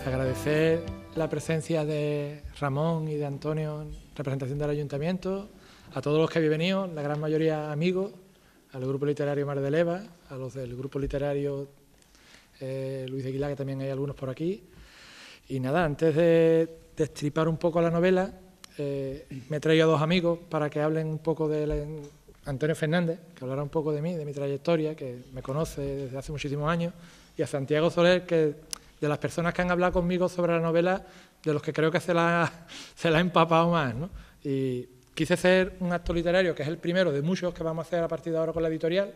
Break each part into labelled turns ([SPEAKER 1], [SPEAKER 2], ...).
[SPEAKER 1] agradecer la presencia de Ramón y de Antonio en representación del Ayuntamiento, a todos los que habéis venido, la gran mayoría amigos, al Grupo Literario Mar de Leva, a los del Grupo Literario Luis de Aguilar, que también hay algunos por aquí. Y nada, antes de destripar un poco la novela, me he traído a dos amigos para que hablen un poco de Antonio Fernández, que hablará un poco de mí, de mi trayectoria, que me conoce desde hace muchísimos años, y a Santiago Soler, que de las personas que han hablado conmigo sobre la novela, de los que creo que se la ha empapado más, ¿no? Y quise hacer un acto literario, que es el primero de muchos que vamos a hacer a partir de ahora con la editorial,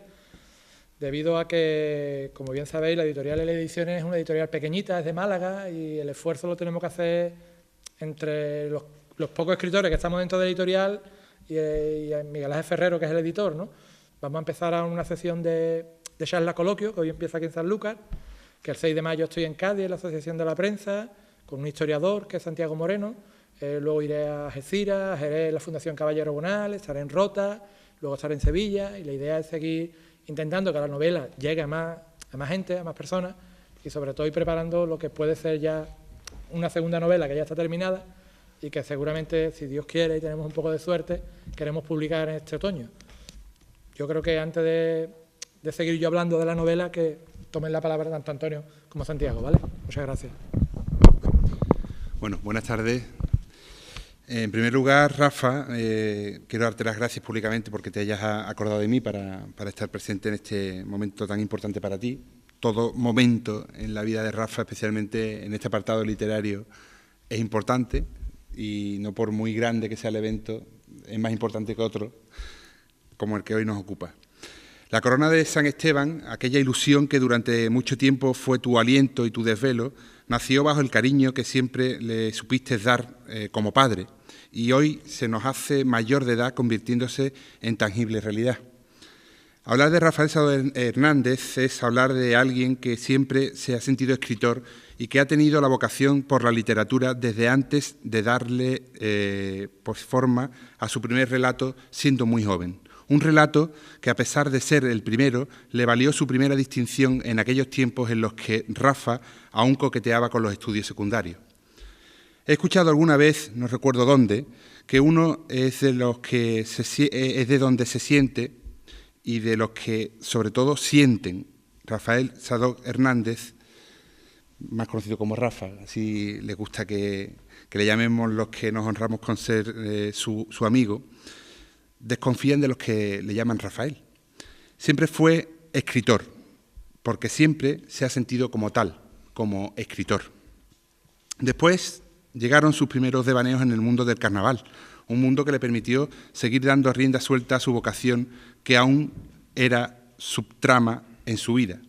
[SPEAKER 1] debido a que, como bien sabéis, la editorial L Ediciones es una editorial pequeñita, es de Málaga, y el esfuerzo lo tenemos que hacer entre los pocos escritores que estamos dentro de la editorial y Miguel Ángel Ferrero, que es el editor, ¿no? Vamos a empezar a una sesión de charla coloquio, que hoy empieza aquí en Sanlúcar, que el 6 de mayo estoy en Cádiz, en la Asociación de la Prensa, con un historiador, que es Santiago Moreno. Luego iré a Algeciras, haré en la Fundación Caballero Bonal, estaré en Rota, luego estaré en Sevilla, y la idea es seguir intentando que la novela llegue a más gente, a más personas, y sobre todo ir preparando lo que puede ser ya una segunda novela que ya está terminada y que seguramente, si Dios quiere y tenemos un poco de suerte, queremos publicar en este otoño. Yo creo que antes de seguir yo hablando de la novela, que tomen la palabra tanto Antonio como Santiago, ¿vale? Muchas gracias.
[SPEAKER 2] Bueno, buenas tardes. En primer lugar, Rafa, quiero darte las gracias públicamente porque te hayas acordado de mí para estar presente en este momento tan importante para ti. Todo momento en la vida de Rafa, especialmente en este apartado literario, es importante, y no por muy grande que sea el evento, es más importante que otro, como el que hoy nos ocupa. La corona de San Esteban, aquella ilusión que durante mucho tiempo fue tu aliento y tu desvelo, nació bajo el cariño que siempre le supiste dar como padre, y hoy se nos hace mayor de edad, convirtiéndose en tangible realidad. Hablar de Rafael Sado Hernández es hablar de alguien que siempre se ha sentido escritor y que ha tenido la vocación por la literatura desde antes de darle forma a su primer relato siendo muy joven. Un relato que, a pesar de ser el primero, le valió su primera distinción en aquellos tiempos en los que Rafa aún coqueteaba con los estudios secundarios. He escuchado alguna vez, no recuerdo dónde, que uno es de los que es de donde se siente y de los que, sobre todo, sienten. Rafael Sado Hernández, más conocido como Rafa, así le gusta que le llamemos los que nos honramos con ser su amigo, desconfían de los que le llaman Rafael. Siempre fue escritor, porque siempre se ha sentido como tal, como escritor. Después llegaron sus primeros devaneos en el mundo del carnaval, un mundo que le permitió seguir dando rienda suelta a su vocación, que aún era subtrama en su vida.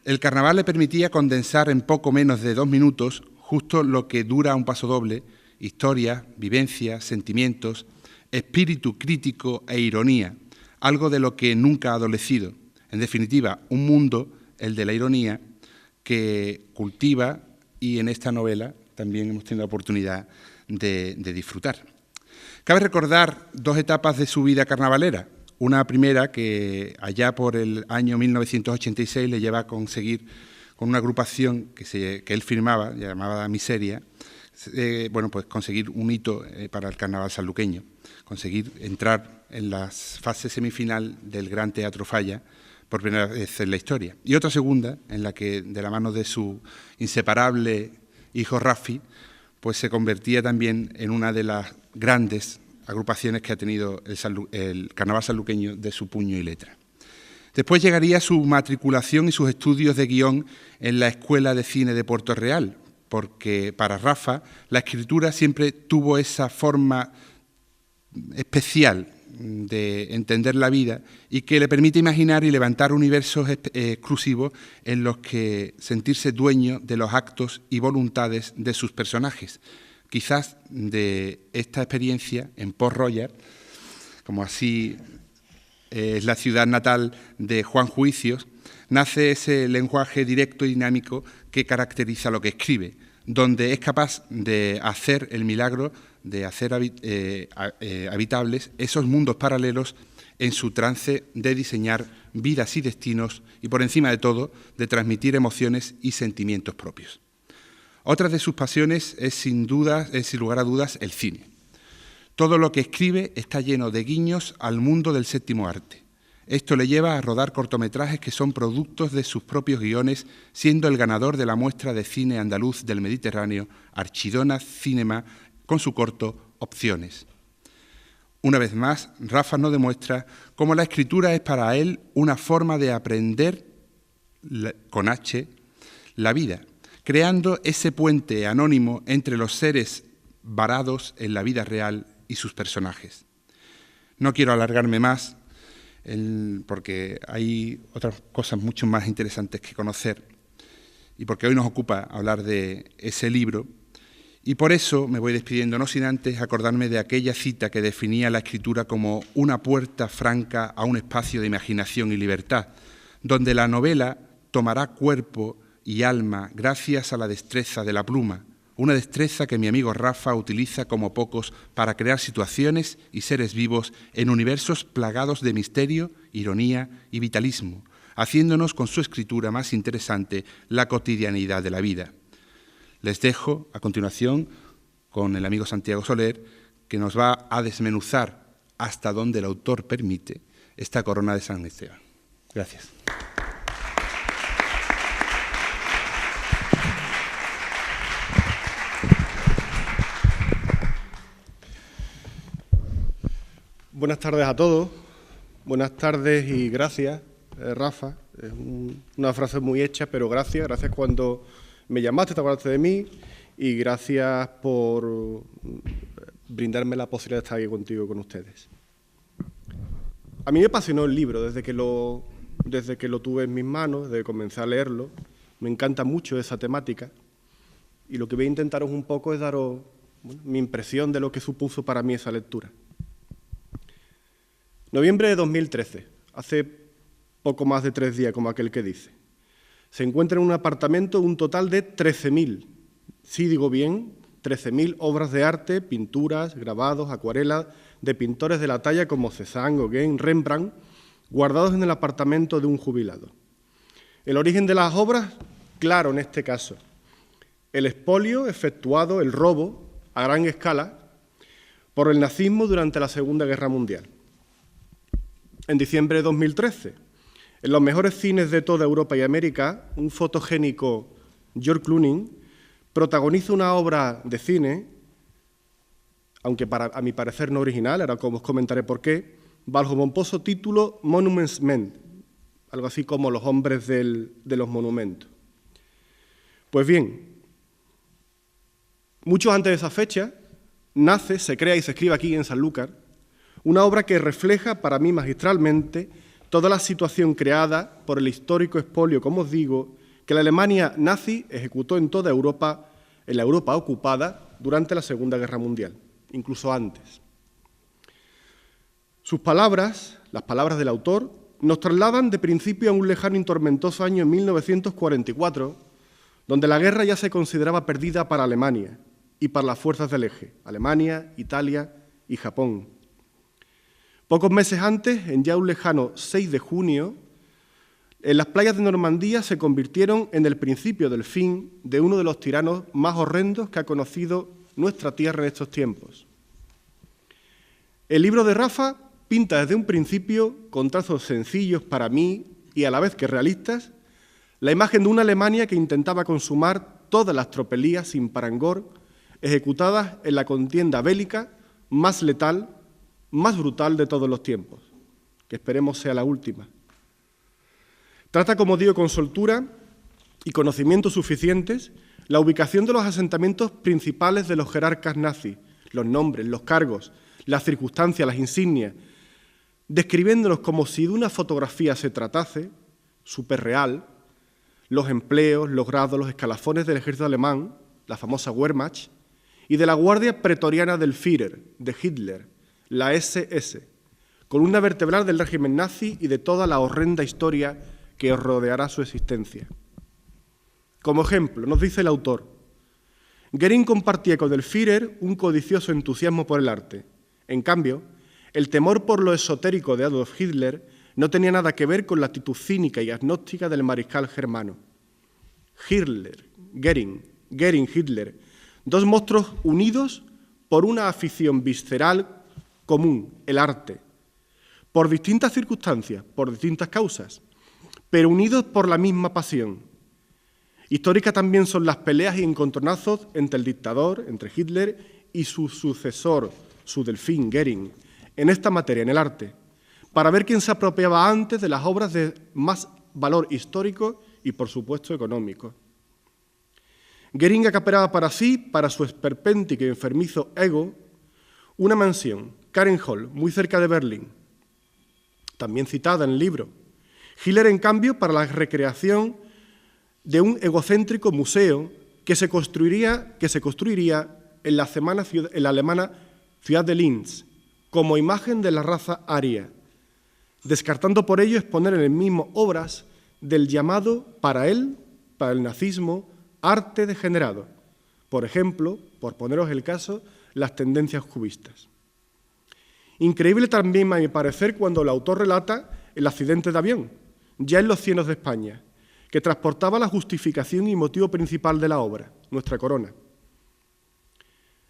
[SPEAKER 2] El carnaval le permitía condensar en poco menos de 2 minutos justo lo que dura un pasodoble: historia, vivencias, sentimientos, espíritu crítico e ironía, algo de lo que nunca ha adolecido. En definitiva, un mundo, el de la ironía, que cultiva, y en esta novela también hemos tenido la oportunidad de disfrutar. Cabe recordar 2 etapas de su vida carnavalera. Una primera que allá por el año 1986 le lleva a conseguir, con una agrupación que él firmaba, llamada Miseria, pues conseguir un hito para el carnaval sanluqueño, conseguir entrar en la fase semifinal del Gran Teatro Falla por primera vez en la historia. Y otra segunda, en la que, de la mano de su inseparable hijo Rafi, pues se convertía también en una de las grandes agrupaciones que ha tenido el carnaval sanluqueño de su puño y letra. Después llegaría su matriculación y sus estudios de guión en la Escuela de Cine de Puerto Real, porque para Rafa la escritura siempre tuvo esa forma especial de entender la vida y que le permite imaginar y levantar universos exclusivos en los que sentirse dueño de los actos y voluntades de sus personajes. Quizás de esta experiencia en Port Royal, como así es la ciudad natal de Juan Juicios, nace ese lenguaje directo y dinámico que caracteriza lo que escribe, donde es capaz de hacer el milagro de hacer habitables esos mundos paralelos en su trance de diseñar vidas y destinos y, por encima de todo, de transmitir emociones y sentimientos propios. Otra de sus pasiones es sin lugar a dudas, el cine. Todo lo que escribe está lleno de guiños al mundo del séptimo arte. Esto le lleva a rodar cortometrajes que son productos de sus propios guiones, siendo el ganador de la muestra de cine andaluz del Mediterráneo, Archidona Cinema, con su corto Opciones. Una vez más, Rafa nos demuestra cómo la escritura es para él una forma de aprender, con H, la vida, creando ese puente anónimo entre los seres varados en la vida real y sus personajes. No quiero alargarme más, porque hay otras cosas mucho más interesantes que conocer y porque hoy nos ocupa hablar de ese libro, y por eso me voy despidiendo, no sin antes acordarme de aquella cita que definía la escritura como una puerta franca a un espacio de imaginación y libertad, donde la novela tomará cuerpo y alma gracias a la destreza de la pluma, una destreza que mi amigo Rafa utiliza como pocos para crear situaciones y seres vivos en universos plagados de misterio, ironía y vitalismo, haciéndonos con su escritura más interesante la cotidianidad de la vida. Les dejo a continuación con el amigo Santiago Soler, que nos va a desmenuzar hasta donde el autor permite esta corona de San Esteban. Gracias.
[SPEAKER 3] Buenas tardes a todos, buenas tardes y gracias, Rafa. Es una frase muy hecha, pero gracias cuando me llamaste, te acordaste de mí, y gracias por brindarme la posibilidad de estar aquí contigo, con ustedes. A mí me apasionó el libro desde que lo tuve en mis manos, desde que comencé a leerlo. Me encanta mucho esa temática, y lo que voy a intentaros un poco es daros mi impresión de lo que supuso para mí esa lectura. Noviembre de 2013, hace poco más de 3 días, como aquel que dice. Se encuentra en un apartamento un total de 13.000, sí digo bien, 13.000 obras de arte, pinturas, grabados, acuarelas de pintores de la talla como Cézanne, Gauguin, Rembrandt, guardados en el apartamento de un jubilado. El origen de las obras, claro en este caso. El expolio efectuado, el robo, a gran escala, por el nazismo durante la Segunda Guerra Mundial. En diciembre de 2013, en los mejores cines de toda Europa y América, un fotogénico George Clooney protagoniza una obra de cine, aunque a mi parecer no original, ahora os comentaré por qué, bajo pomposo título Monuments Men, algo así como Los hombres de los monumentos. Pues bien, mucho antes de esa fecha, nace, se crea y se escribe aquí en Sanlúcar, una obra que refleja para mí magistralmente toda la situación creada por el histórico expolio, como os digo, que la Alemania nazi ejecutó en toda Europa, en la Europa ocupada, durante la Segunda Guerra Mundial, incluso antes. Sus palabras, las palabras del autor, nos trasladan de principio a un lejano y tormentoso año 1944, donde la guerra ya se consideraba perdida para Alemania y para las fuerzas del eje, Alemania, Italia y Japón. Pocos meses antes, en ya un lejano 6 de junio, en las playas de Normandía se convirtieron en el principio del fin de uno de los tiranos más horrendos que ha conocido nuestra tierra en estos tiempos. El libro de Rafa pinta desde un principio, con trazos sencillos para mí y a la vez que realistas, la imagen de una Alemania que intentaba consumar todas las tropelías sin parangón ejecutadas en la contienda bélica más letal, más brutal de todos los tiempos, que esperemos sea la última. Trata, como digo, con soltura y conocimientos suficientes la ubicación de los asentamientos principales de los jerarcas nazis, los nombres, los cargos, las circunstancias, las insignias, describiéndolos como si de una fotografía se tratase, superreal, los empleos, los grados, los escalafones del ejército alemán, la famosa Wehrmacht, y de la guardia pretoriana del Führer, de Hitler, la SS, columna vertebral del régimen nazi y de toda la horrenda historia que rodeará su existencia. Como ejemplo, nos dice el autor, Goering compartía con el Führer un codicioso entusiasmo por el arte. En cambio, el temor por lo esotérico de Adolf Hitler no tenía nada que ver con la actitud cínica y agnóstica del mariscal germano. Hitler, Goering, Goering, Hitler, dos monstruos unidos por una afición visceral común, el arte, por distintas circunstancias, por distintas causas, pero unidos por la misma pasión. Históricas también son las peleas y encontronazos entre el dictador, entre Hitler y su sucesor, su delfín, Goering, en esta materia, en el arte, para ver quién se apropiaba antes de las obras de más valor histórico y, por supuesto, económico. Goering acaparaba para sí, para su esperpéntico y enfermizo ego, una mansión, Karenhall, muy cerca de Berlín, también citada en el libro. Hitler, en cambio, para la recreación de un egocéntrico museo que se construiría en la alemana ciudad de Linz, como imagen de la raza aria, descartando por ello exponer en el mismo obras del llamado, para él, para el nazismo, arte degenerado. Por ejemplo, por poneros el caso, las tendencias cubistas. Increíble también, a mi parecer, cuando el autor relata el accidente de avión, ya en los cielos de España, que transportaba la justificación y motivo principal de la obra, nuestra corona.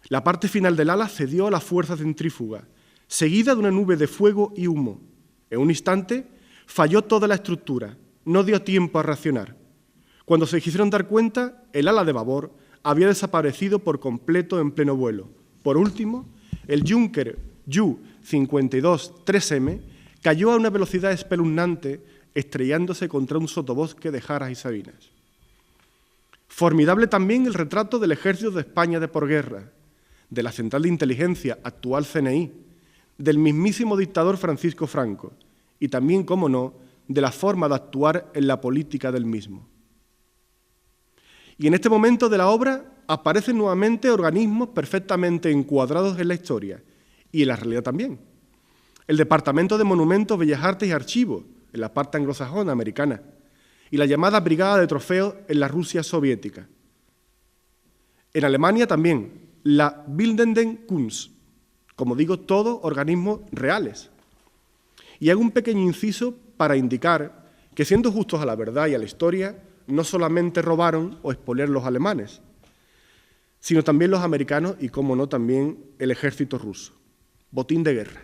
[SPEAKER 3] La parte final del ala cedió a la fuerza centrífuga, seguida de una nube de fuego y humo. En un instante falló toda la estructura, no dio tiempo a reaccionar. Cuando se quisieron dar cuenta, el ala de babor había desaparecido por completo en pleno vuelo. Por último, el Junker Ju-52-3M cayó a una velocidad espeluznante, estrellándose contra un sotobosque de jaras y sabinas. Formidable también el retrato del ejército de España de por guerra, de la Central de Inteligencia, actual CNI, del mismísimo dictador Francisco Franco y también, cómo no, de la forma de actuar en la política del mismo. Y en este momento de la obra aparecen nuevamente organismos perfectamente encuadrados en la historia y en la realidad también. El Departamento de Monumentos, Bellas Artes y Archivos, en la parte anglosajona americana, y la llamada Brigada de Trofeos en la Rusia soviética. En Alemania también, la Bildenden Kunst, como digo, todos organismos reales. Y hago un pequeño inciso para indicar que, siendo justos a la verdad y a la historia, no solamente robaron o expoliaron los alemanes, sino también los americanos y, como no, también el ejército ruso. Botín de guerra.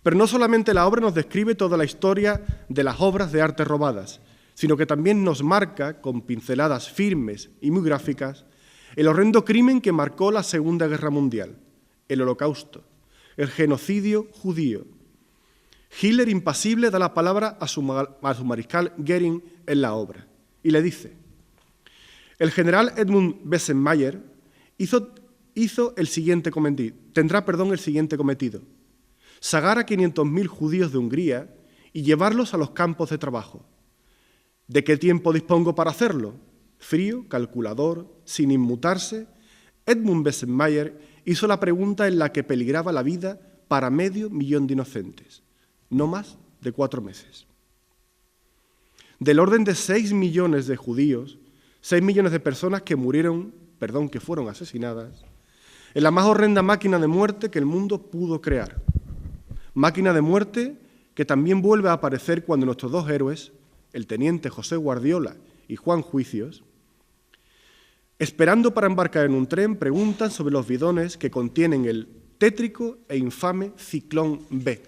[SPEAKER 3] Pero no solamente la obra nos describe toda la historia de las obras de arte robadas, sino que también nos marca, con pinceladas firmes y muy gráficas, el horrendo crimen que marcó la Segunda Guerra Mundial, el Holocausto, el genocidio judío. Hitler, impasible, da la palabra a su mariscal Goering en la obra y le dice: el general Edmund Bessenmayer tendrá el siguiente cometido: sagar a 500.000 judíos de Hungría y llevarlos a los campos de trabajo. ¿De qué tiempo dispongo para hacerlo? Frío, calculador, sin inmutarse, Edmund Bessenmayer hizo la pregunta en la que peligraba la vida para 500.000 de inocentes, no más de 4 meses. Del orden de 6 millones de judíos, 6 millones de personas que fueron asesinadas, en la más horrenda máquina de muerte que el mundo pudo crear. Máquina de muerte que también vuelve a aparecer cuando nuestros dos héroes, el teniente José Guardiola y Juan Juicios, esperando para embarcar en un tren, preguntan sobre los bidones que contienen el tétrico e infame Ciclón B.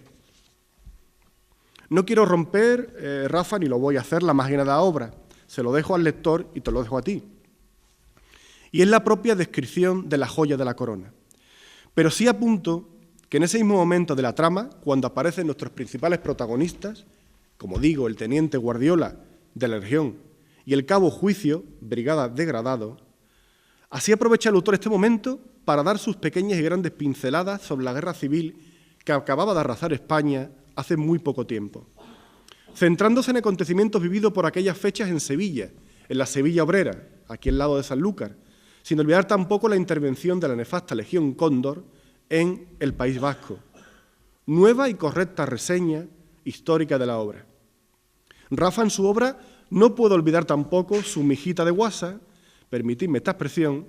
[SPEAKER 3] No quiero romper, Rafa, ni lo voy a hacer, la máquina de la obra. Se lo dejo al lector y te lo dejo a ti. Y es la propia descripción de la joya de la corona. Pero sí apunto que en ese mismo momento de la trama, cuando aparecen nuestros principales protagonistas, como digo, el teniente Guardiola de la Legión y el cabo Juicio, brigada degradado, así aprovecha el autor este momento para dar sus pequeñas y grandes pinceladas sobre la guerra civil que acababa de arrasar España hace muy poco tiempo, centrándose en acontecimientos vividos por aquellas fechas en Sevilla, en la Sevilla obrera, aquí al lado de Sanlúcar, sin olvidar tampoco la intervención de la nefasta Legión Cóndor en el País Vasco. Nueva y correcta reseña histórica de la obra. Rafa, en su obra, no puedo olvidar tampoco su mijita de guasa, permitidme esta expresión,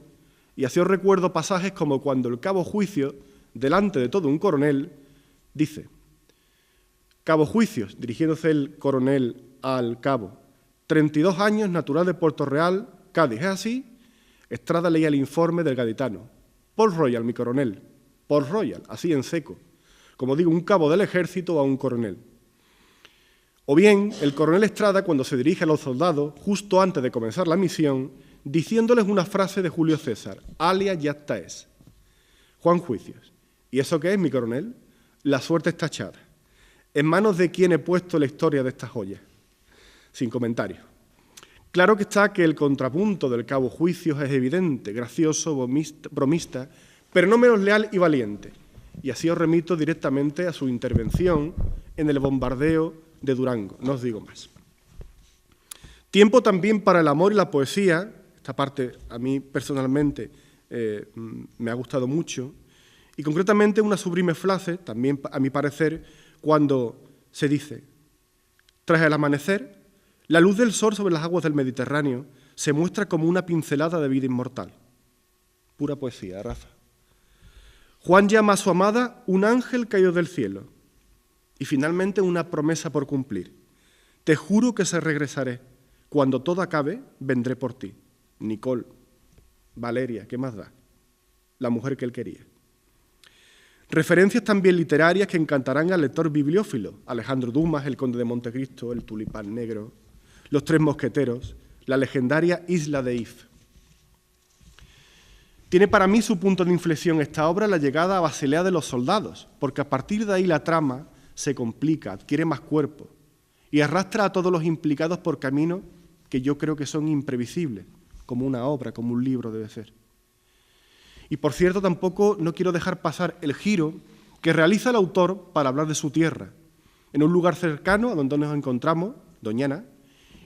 [SPEAKER 3] y así os recuerdo pasajes como cuando el cabo Juicio, delante de todo un coronel, dice: Cabo Juicios, dirigiéndose el coronel al cabo, 32 años, natural de Puerto Real, Cádiz. ¿Es así? Estrada leía el informe del gaditano. Port Royal, mi coronel. Port Royal, así en seco. Como digo, un cabo del ejército a un coronel. O bien, el coronel Estrada, cuando se dirige a los soldados, justo antes de comenzar la misión, diciéndoles una frase de Julio César, alias yacta es. Juan Juicios. ¿Y eso qué es, mi coronel? La suerte está echada. ¿En manos de quién he puesto la historia de estas joyas? Sin comentarios. Claro que está que el contrapunto del cabo Juicios es evidente, gracioso, bromista, pero no menos leal y valiente. Y así os remito directamente a su intervención en el bombardeo de Durango. No os digo más. Tiempo también para el amor y la poesía. Esta parte a mí personalmente me ha gustado mucho. Y concretamente una sublime frase, también a mi parecer, cuando se dice: tras el amanecer, la luz del sol sobre las aguas del Mediterráneo se muestra como una pincelada de vida inmortal. Pura poesía, Rafa. Juan llama a su amada un ángel caído del cielo. Y finalmente una promesa por cumplir. Te juro que se regresaré. Cuando todo acabe, vendré por ti. Nicole, Valeria, ¿qué más da? La mujer que él quería. Referencias también literarias que encantarán al lector bibliófilo. Alejandro Dumas, El conde de Montecristo, El tulipán negro, Los tres mosqueteros, la legendaria Isla de If. Tiene para mí su punto de inflexión esta obra, la llegada a Basilea de los soldados, porque a partir de ahí la trama se complica, adquiere más cuerpo y arrastra a todos los implicados por caminos que yo creo que son imprevisibles, como una obra, como un libro debe ser. Y por cierto, tampoco no quiero dejar pasar el giro que realiza el autor para hablar de su tierra, en un lugar cercano a donde nos encontramos, Doñana,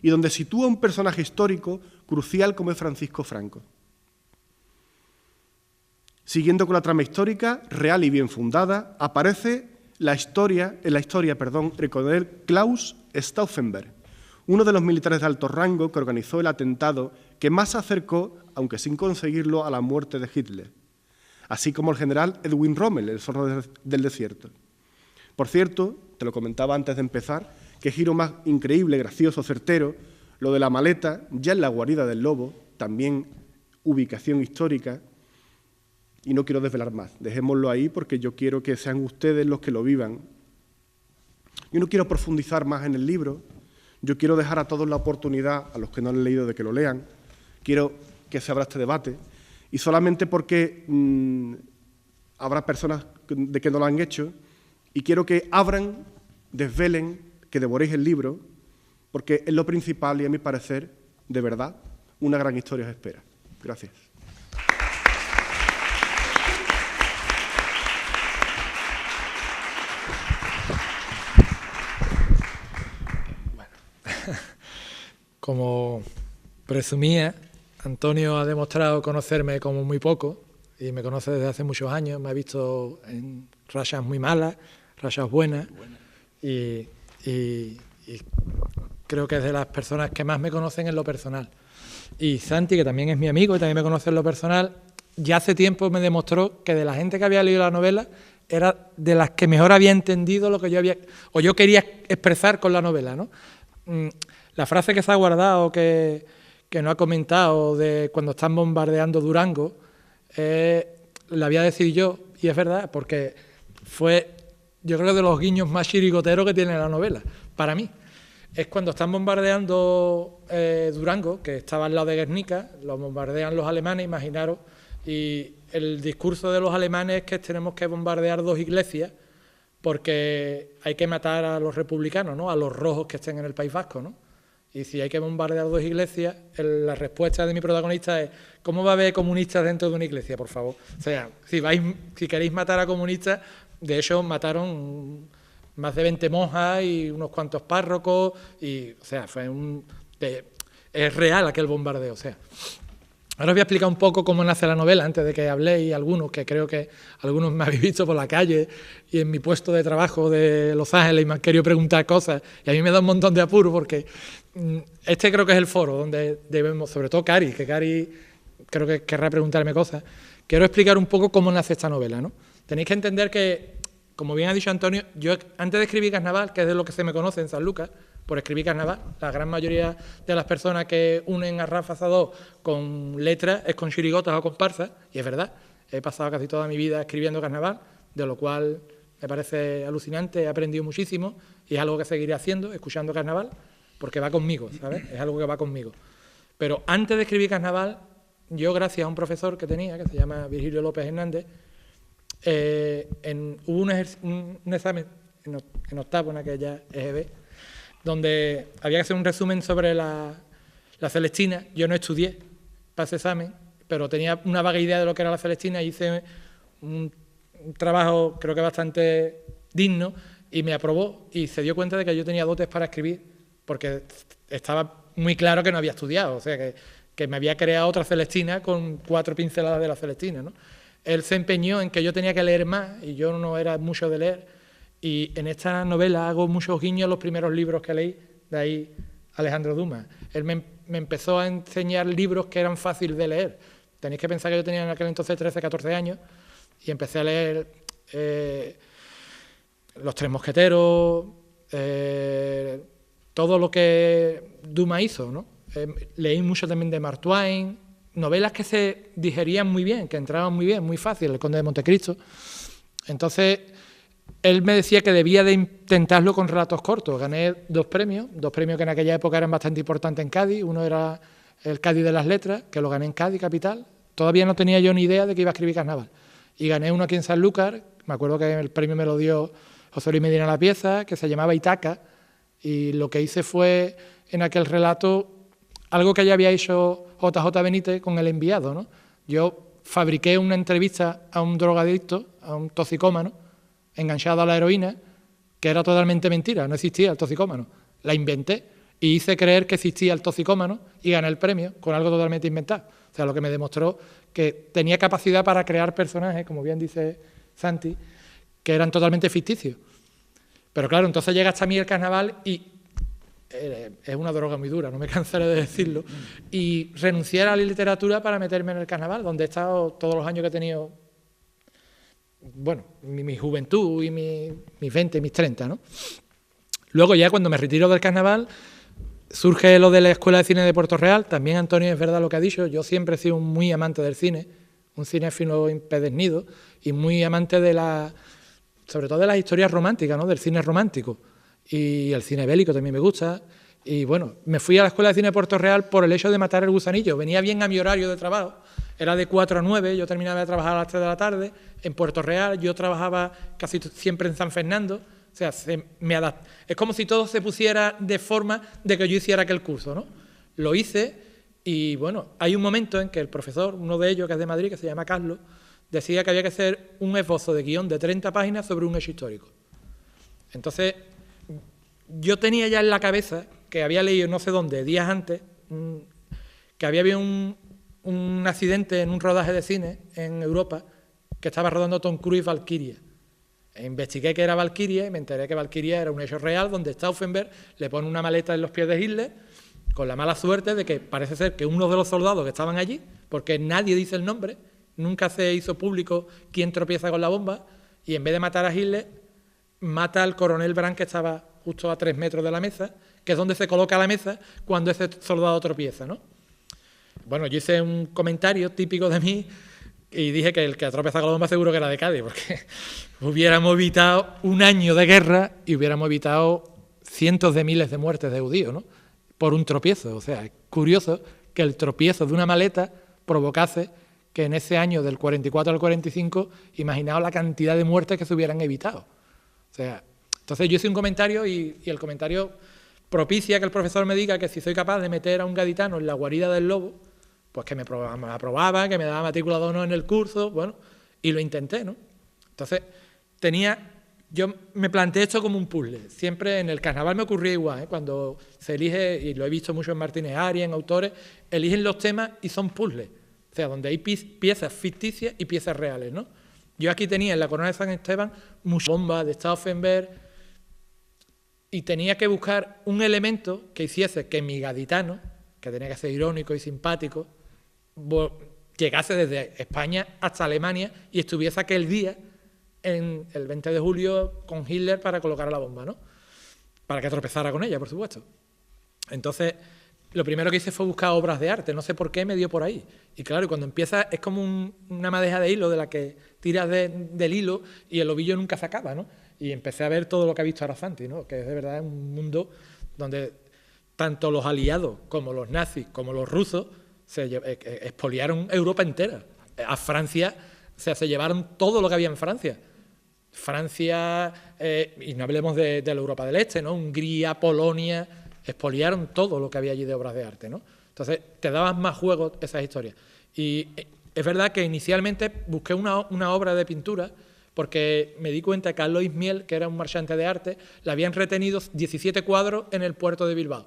[SPEAKER 3] y donde sitúa un personaje histórico crucial como es Francisco Franco. Siguiendo con la trama histórica, real y bien fundada, aparece en la historia, el coronel Klaus Stauffenberg, uno de los militares de alto rango que organizó el atentado que más se acercó, aunque sin conseguirlo, a la muerte de Hitler, así como el general Edwin Rommel, el zorro del desierto. Por cierto, te lo comentaba antes de empezar, qué giro más increíble, gracioso, certero, lo de la maleta, ya en la guarida del lobo, también ubicación histórica, y no quiero desvelar más, dejémoslo ahí porque yo quiero que sean ustedes los que lo vivan. Yo no quiero profundizar más en el libro, yo quiero dejar a todos la oportunidad, a los que no lo han leído, de que lo lean, quiero que se abra este debate, y solamente porque habrá personas de que no lo han hecho, y quiero que abran, desvelen, que devoréis el libro, porque es lo principal y, a mi parecer, de verdad, una gran historia os espera. Gracias.
[SPEAKER 1] Como presumía, Antonio ha demostrado conocerme como muy poco y me conoce desde hace muchos años. Me ha visto en rachas muy malas, rachas buenas y creo que es de las personas que más me conocen en lo personal. Y Santi, que también es mi amigo y también me conoce en lo personal, ya hace tiempo me demostró que de la gente que había leído la novela era de las que mejor había entendido lo que yo quería expresar con la novela, ¿no? La frase que se ha guardado, que no ha comentado, de cuando están bombardeando Durango, la voy a decir yo, y es verdad, porque fue, yo creo, de los guiños más chirigoteros que tiene la novela, para mí. Es cuando están bombardeando Durango, que estaba al lado de Guernica, lo bombardean los alemanes, imaginaros, y el discurso de los alemanes es que tenemos que bombardear 2 iglesias porque hay que matar a los republicanos, ¿no? A los rojos que estén en el País Vasco, ¿no? Y si hay que bombardear 2 iglesias, la respuesta de mi protagonista es: ¿cómo va a haber comunistas dentro de una iglesia, por favor? O sea, si queréis matar a comunistas, de hecho mataron más de 20 monjas y unos cuantos párrocos, y, o sea, es real aquel bombardeo, o sea. Ahora os voy a explicar un poco cómo nace la novela, antes de que habléis algunos, que creo que algunos me habéis visto por la calle y en mi puesto de trabajo de Los Ángeles y me han querido preguntar cosas, y a mí me da un montón de apuro porque este creo que es el foro donde debemos, sobre todo Cari, que Cari creo que querrá preguntarme cosas. Quiero explicar un poco cómo nace esta novela, ¿no? Tenéis que entender que, como bien ha dicho Antonio, yo antes de escribir Carnaval, que es de lo que se me conoce en San Lucas, por escribir carnaval. La gran mayoría de las personas que unen a Rafa Zadó con letras es con chirigotas o comparsas, y es verdad, he pasado casi toda mi vida escribiendo carnaval, de lo cual me parece alucinante, he aprendido muchísimo y es algo que seguiré haciendo, escuchando carnaval, porque va conmigo, ¿sabes? Es algo que va conmigo. Pero antes de escribir carnaval, yo, gracias a un profesor que tenía, que se llama Virgilio López Hernández, hubo un examen en octavo, en aquella EGB, donde había que hacer un resumen sobre la Celestina. Yo no estudié para ese examen, pero tenía una vaga idea de lo que era la Celestina y hice un trabajo, creo que bastante digno, y me aprobó y se dio cuenta de que yo tenía dotes para escribir, porque estaba muy claro que no había estudiado, o sea, que me había creado otra Celestina con 4 pinceladas de la Celestina, ¿no? Él se empeñó en que yo tenía que leer más y yo no era mucho de leer, y en esta novela hago muchos guiños a los primeros libros que leí, de ahí Alejandro Dumas. Él me empezó a enseñar libros que eran fáciles de leer. Tenéis que pensar que yo tenía en aquel entonces 13, 14 años y empecé a leer Los Tres Mosqueteros, todo lo que Dumas hizo, ¿no? Leí mucho también de Mark Twain, novelas que se digerían muy bien, que entraban muy bien, muy fácil, El Conde de Montecristo. Entonces, él me decía que debía de intentarlo con relatos cortos. Gané 2 premios que en aquella época eran bastante importantes en Cádiz. Uno era el Cádiz de las Letras, que lo gané en Cádiz, capital. Todavía no tenía yo ni idea de que iba a escribir carnaval. Y gané uno aquí en Sanlúcar, me acuerdo que el premio me lo dio José Luis Medina La Pieza, que se llamaba Itaca, y lo que hice fue, en aquel relato, algo que ya había hecho JJ Benítez con El Enviado, ¿no? Yo fabriqué una entrevista a un drogadicto, a un toxicómano, enganchado a la heroína, que era totalmente mentira, no existía el toxicómano. La inventé y hice creer que existía el toxicómano y gané el premio con algo totalmente inventado. O sea, lo que me demostró que tenía capacidad para crear personajes, como bien dice Santi, que eran totalmente ficticios. Pero claro, entonces llega hasta mí el carnaval y es una droga muy dura, no me cansaré de decirlo, y renunciar a la literatura para meterme en el carnaval, donde he estado todos los años que he tenido, bueno, mi juventud y mis 20, mis 30, ¿no? Luego ya cuando me retiro del carnaval, surge lo de la Escuela de Cine de Puerto Real. También Antonio es verdad lo que ha dicho, yo siempre he sido muy amante del cine, un cinéfilo empedernido y muy amante sobre todo de las historias románticas, ¿no? Del cine romántico. Y el cine bélico también me gusta. Y bueno, me fui a la Escuela de Cine de Puerto Real por el hecho de matar el gusanillo. Venía bien a mi horario de trabajo, era de 4 a 9, yo terminaba de trabajar a las 3 de la tarde en Puerto Real, yo trabajaba casi siempre en San Fernando, o sea, es como si todo se pusiera de forma de que yo hiciera aquel curso, ¿no? Lo hice y bueno, hay un momento en que el profesor, uno de ellos que es de Madrid, que se llama Carlos, decía que había que hacer un esbozo de guión de 30 páginas sobre un hecho histórico. Entonces, yo tenía ya en la cabeza, que había leído no sé dónde, días antes, que había habido un accidente en un rodaje de cine en Europa, que estaba rodando Tom Cruise Valkyria. Investigué que era Valkyria y me enteré que Valkyria era un hecho real, donde Stauffenberg le pone una maleta en los pies de Hitler, con la mala suerte de que parece ser que uno de los soldados que estaban allí, porque nadie dice el nombre, nunca se hizo público quién tropieza con la bomba, y en vez de matar a Hitler, mata al coronel Brandt, que estaba justo a 3 metros de la mesa, que es donde se coloca la mesa cuando ese soldado tropieza, ¿no? Bueno, yo hice un comentario típico de mí y dije que el que ha tropezado con la bomba seguro que era de Cádiz, porque hubiéramos evitado un año de guerra y hubiéramos evitado cientos de miles de muertes de judíos, ¿no? Por un tropiezo. O sea, es curioso que el tropiezo de una maleta provocase que en ese año del 44 al 45, imaginaos la cantidad de muertes que se hubieran evitado. O sea, entonces yo hice un comentario y el comentario propicia que el profesor me diga que si soy capaz de meter a un gaditano en la guarida del lobo, pues que me aprobaba, que me daba matrícula de honor en el curso, bueno, y lo intenté, ¿no? Entonces, yo me planteé esto como un puzzle. Siempre en el carnaval me ocurría igual, ¿eh? Cuando se elige, y lo he visto mucho en Martínez Arias, en autores, eligen los temas y son puzzles. O sea, donde hay piezas ficticias y piezas reales, ¿no? Yo aquí tenía en la Corona de San Esteban muchas bombas de Stauffenberg y tenía que buscar un elemento que hiciese que mi gaditano, que tenía que ser irónico y simpático, llegase desde España hasta Alemania y estuviese aquel día, el 20 de julio, con Hitler para colocar la bomba, ¿no? para que tropezara con ella, por supuesto. Entonces, lo primero que hice fue buscar obras de arte, no sé por qué me dio por ahí. Y claro, cuando empieza es como una madeja de hilo de la que tiras del hilo y el ovillo nunca se acaba, ¿no? Y empecé a ver todo lo que ha visto Arafanti, ¿no? Que es de verdad un mundo donde tanto los aliados como los nazis como los rusos expoliaron Europa entera. A Francia, o sea, se llevaron todo lo que había en Francia. Francia, y no hablemos de la Europa del Este, ¿no? Hungría, Polonia, expoliaron todo lo que había allí de obras de arte, ¿no? Entonces, te daban más juego esas historias. Y es verdad que inicialmente busqué una obra de pintura porque me di cuenta que Alois Miel, que era un marchante de arte, le habían retenido 17 cuadros en el puerto de Bilbao.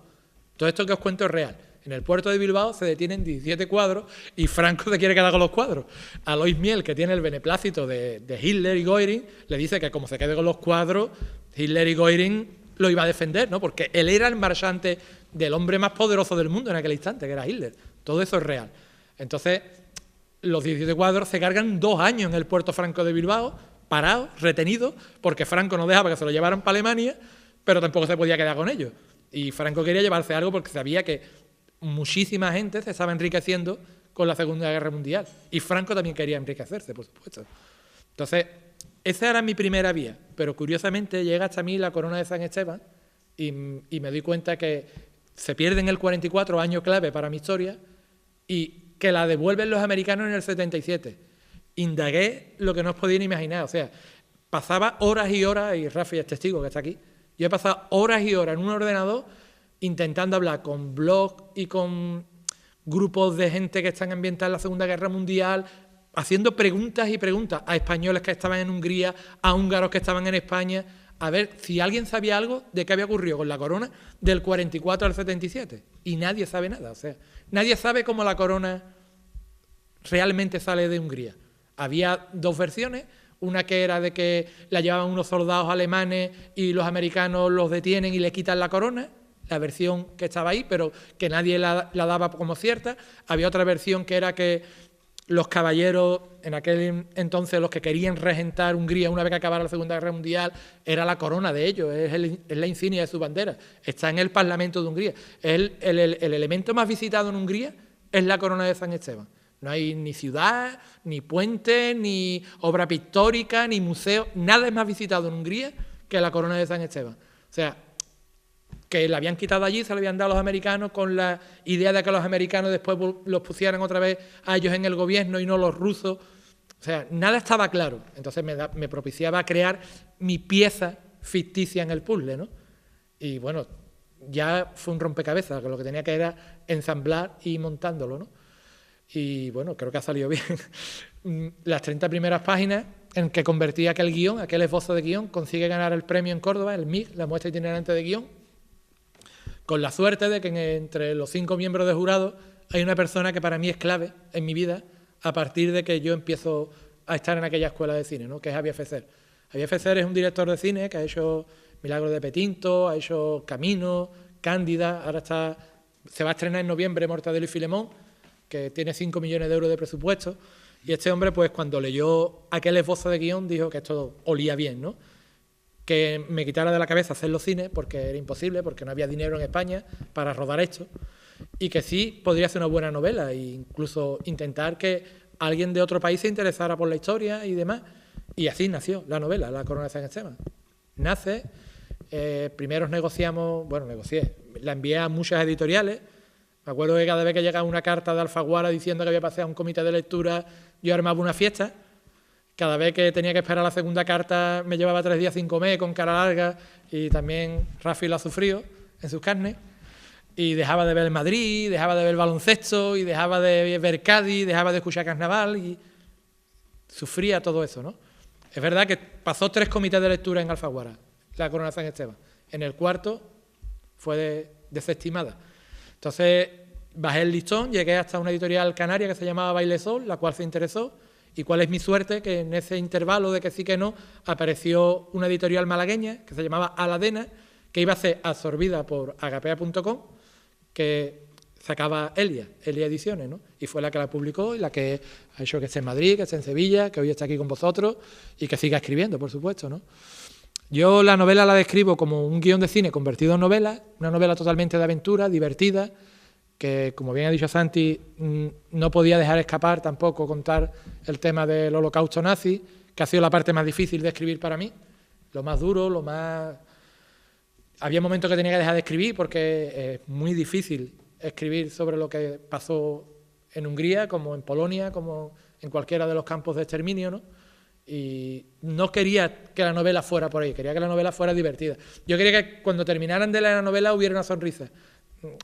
[SPEAKER 1] Todo esto que os cuento es real. En el puerto de Bilbao se detienen 17 cuadros y Franco se quiere quedar con los cuadros. Alois Miel, que tiene el beneplácito de Hitler y Göring, le dice que como se quede con los cuadros, Hitler y Göring lo iba a defender, ¿no? Porque él era el marchante del hombre más poderoso del mundo en aquel instante, que era Hitler. Todo eso es real. Entonces, los 17 cuadros se cargan 2 años en el puerto franco de Bilbao, parados, retenidos, porque Franco no dejaba que se lo llevaran para Alemania, pero tampoco se podía quedar con ellos. Y Franco quería llevarse algo porque sabía que muchísima gente se estaba enriqueciendo con la Segunda Guerra Mundial. Y Franco también quería enriquecerse, por supuesto. Entonces, esa era mi primera vía, pero curiosamente llega hasta mí la corona de San Esteban y me doy cuenta que se pierde en el 44, año clave para mi historia, y que la devuelven los americanos en el 77. Indagué lo que no os podían imaginar, o sea, pasaba horas y horas, y Rafi es testigo que está aquí, yo he pasado horas y horas en un ordenador intentando hablar con blogs y con grupos de gente que están ambientados en la Segunda Guerra Mundial, haciendo preguntas y preguntas a españoles que estaban en Hungría, a húngaros que estaban en España, a ver si alguien sabía algo de qué había ocurrido con la corona del 44 al 77. Y nadie sabe nada, o sea, nadie sabe cómo la corona realmente sale de Hungría. Había 2 versiones, una que era de que la llevaban unos soldados alemanes y los americanos los detienen y le quitan la corona, la versión que estaba ahí, pero que nadie la daba como cierta. Había otra versión que era que los caballeros, en aquel entonces los que querían regentar Hungría una vez que acabara la Segunda Guerra Mundial, era la corona de ellos, es la insignia de su bandera, está en el Parlamento de Hungría. El elemento más visitado en Hungría es la corona de San Esteban. No hay ni ciudad, ni puente, ni obra pictórica, ni museo, nada es más visitado en Hungría que la corona de San Esteban. O sea, que la habían quitado allí, se la habían dado a los americanos con la idea de que los americanos después los pusieran otra vez a ellos en el gobierno y no los rusos. O sea, nada estaba claro. Entonces me propiciaba crear mi pieza ficticia en el puzzle, ¿no? Y bueno, ya fue un rompecabezas, que lo que tenía que era ensamblar y montándolo, ¿no? Y bueno, creo que ha salido bien. Las 30 primeras páginas en que convertí aquel guión, aquel esbozo de guión, consigue ganar el premio en Córdoba, el MIG, la muestra itinerante de guión, con la suerte de que entre los 5 miembros de jurado hay una persona que para mí es clave en mi vida a partir de que yo empiezo a estar en aquella escuela de cine, ¿no? Que es Javier Fesser. Javier Fesser es un director de cine que ha hecho Milagros de Petinto, ha hecho Camino, Cándida, ahora se va a estrenar en noviembre Mortadelo y Filemón, que tiene 5 millones de euros de presupuesto, y este hombre, pues cuando leyó aquel esbozo de guión, dijo que esto olía bien, ¿no? Que me quitara de la cabeza hacer los cines, porque era imposible, porque no había dinero en España para rodar esto, y que sí podría ser una buena novela, e incluso intentar que alguien de otro país se interesara por la historia y demás, y así nació la novela, La Corona de San Esteban. Nace, primero negocié, la envié a muchas editoriales. Me acuerdo que cada vez que llegaba una carta de Alfaguara diciendo que había pasado a un comité de lectura, yo armaba una fiesta. Cada vez que tenía que esperar la segunda carta me llevaba 3 días sin comer, con cara larga, y también Rafi lo ha sufrido en sus carnes. Y dejaba de ver el Madrid, dejaba de ver el baloncesto, y dejaba de ver Cádiz, dejaba de escuchar Carnaval, y sufría todo eso, ¿no? Es verdad que pasó 3 comités de lectura en Alfaguara, La Corona de San Esteban. En el 4º fue desestimada. Entonces bajé el listón, llegué hasta una editorial canaria que se llamaba Baile Sol, la cual se interesó. ¿Y cuál es mi suerte? Que en ese intervalo de que sí que no, apareció una editorial malagueña que se llamaba Aladena, que iba a ser absorbida por agapea.com, que sacaba Elia Ediciones, ¿no? Y fue la que la publicó y la que ha hecho que esté en Madrid, que esté en Sevilla, que hoy está aquí con vosotros y que siga escribiendo, por supuesto, ¿no? Yo la novela la describo como un guión de cine convertido en novela, una novela totalmente de aventura, divertida, que, como bien ha dicho Santi, no podía dejar escapar tampoco contar el tema del holocausto nazi, que ha sido la parte más difícil de escribir para mí, lo más duro, lo más... Había momentos que tenía que dejar de escribir porque es muy difícil escribir sobre lo que pasó en Hungría, como en Polonia, como en cualquiera de los campos de exterminio, ¿no? Y no quería que la novela fuera por ahí, quería que la novela fuera divertida. Yo quería que cuando terminaran de leer la novela hubiera una sonrisa,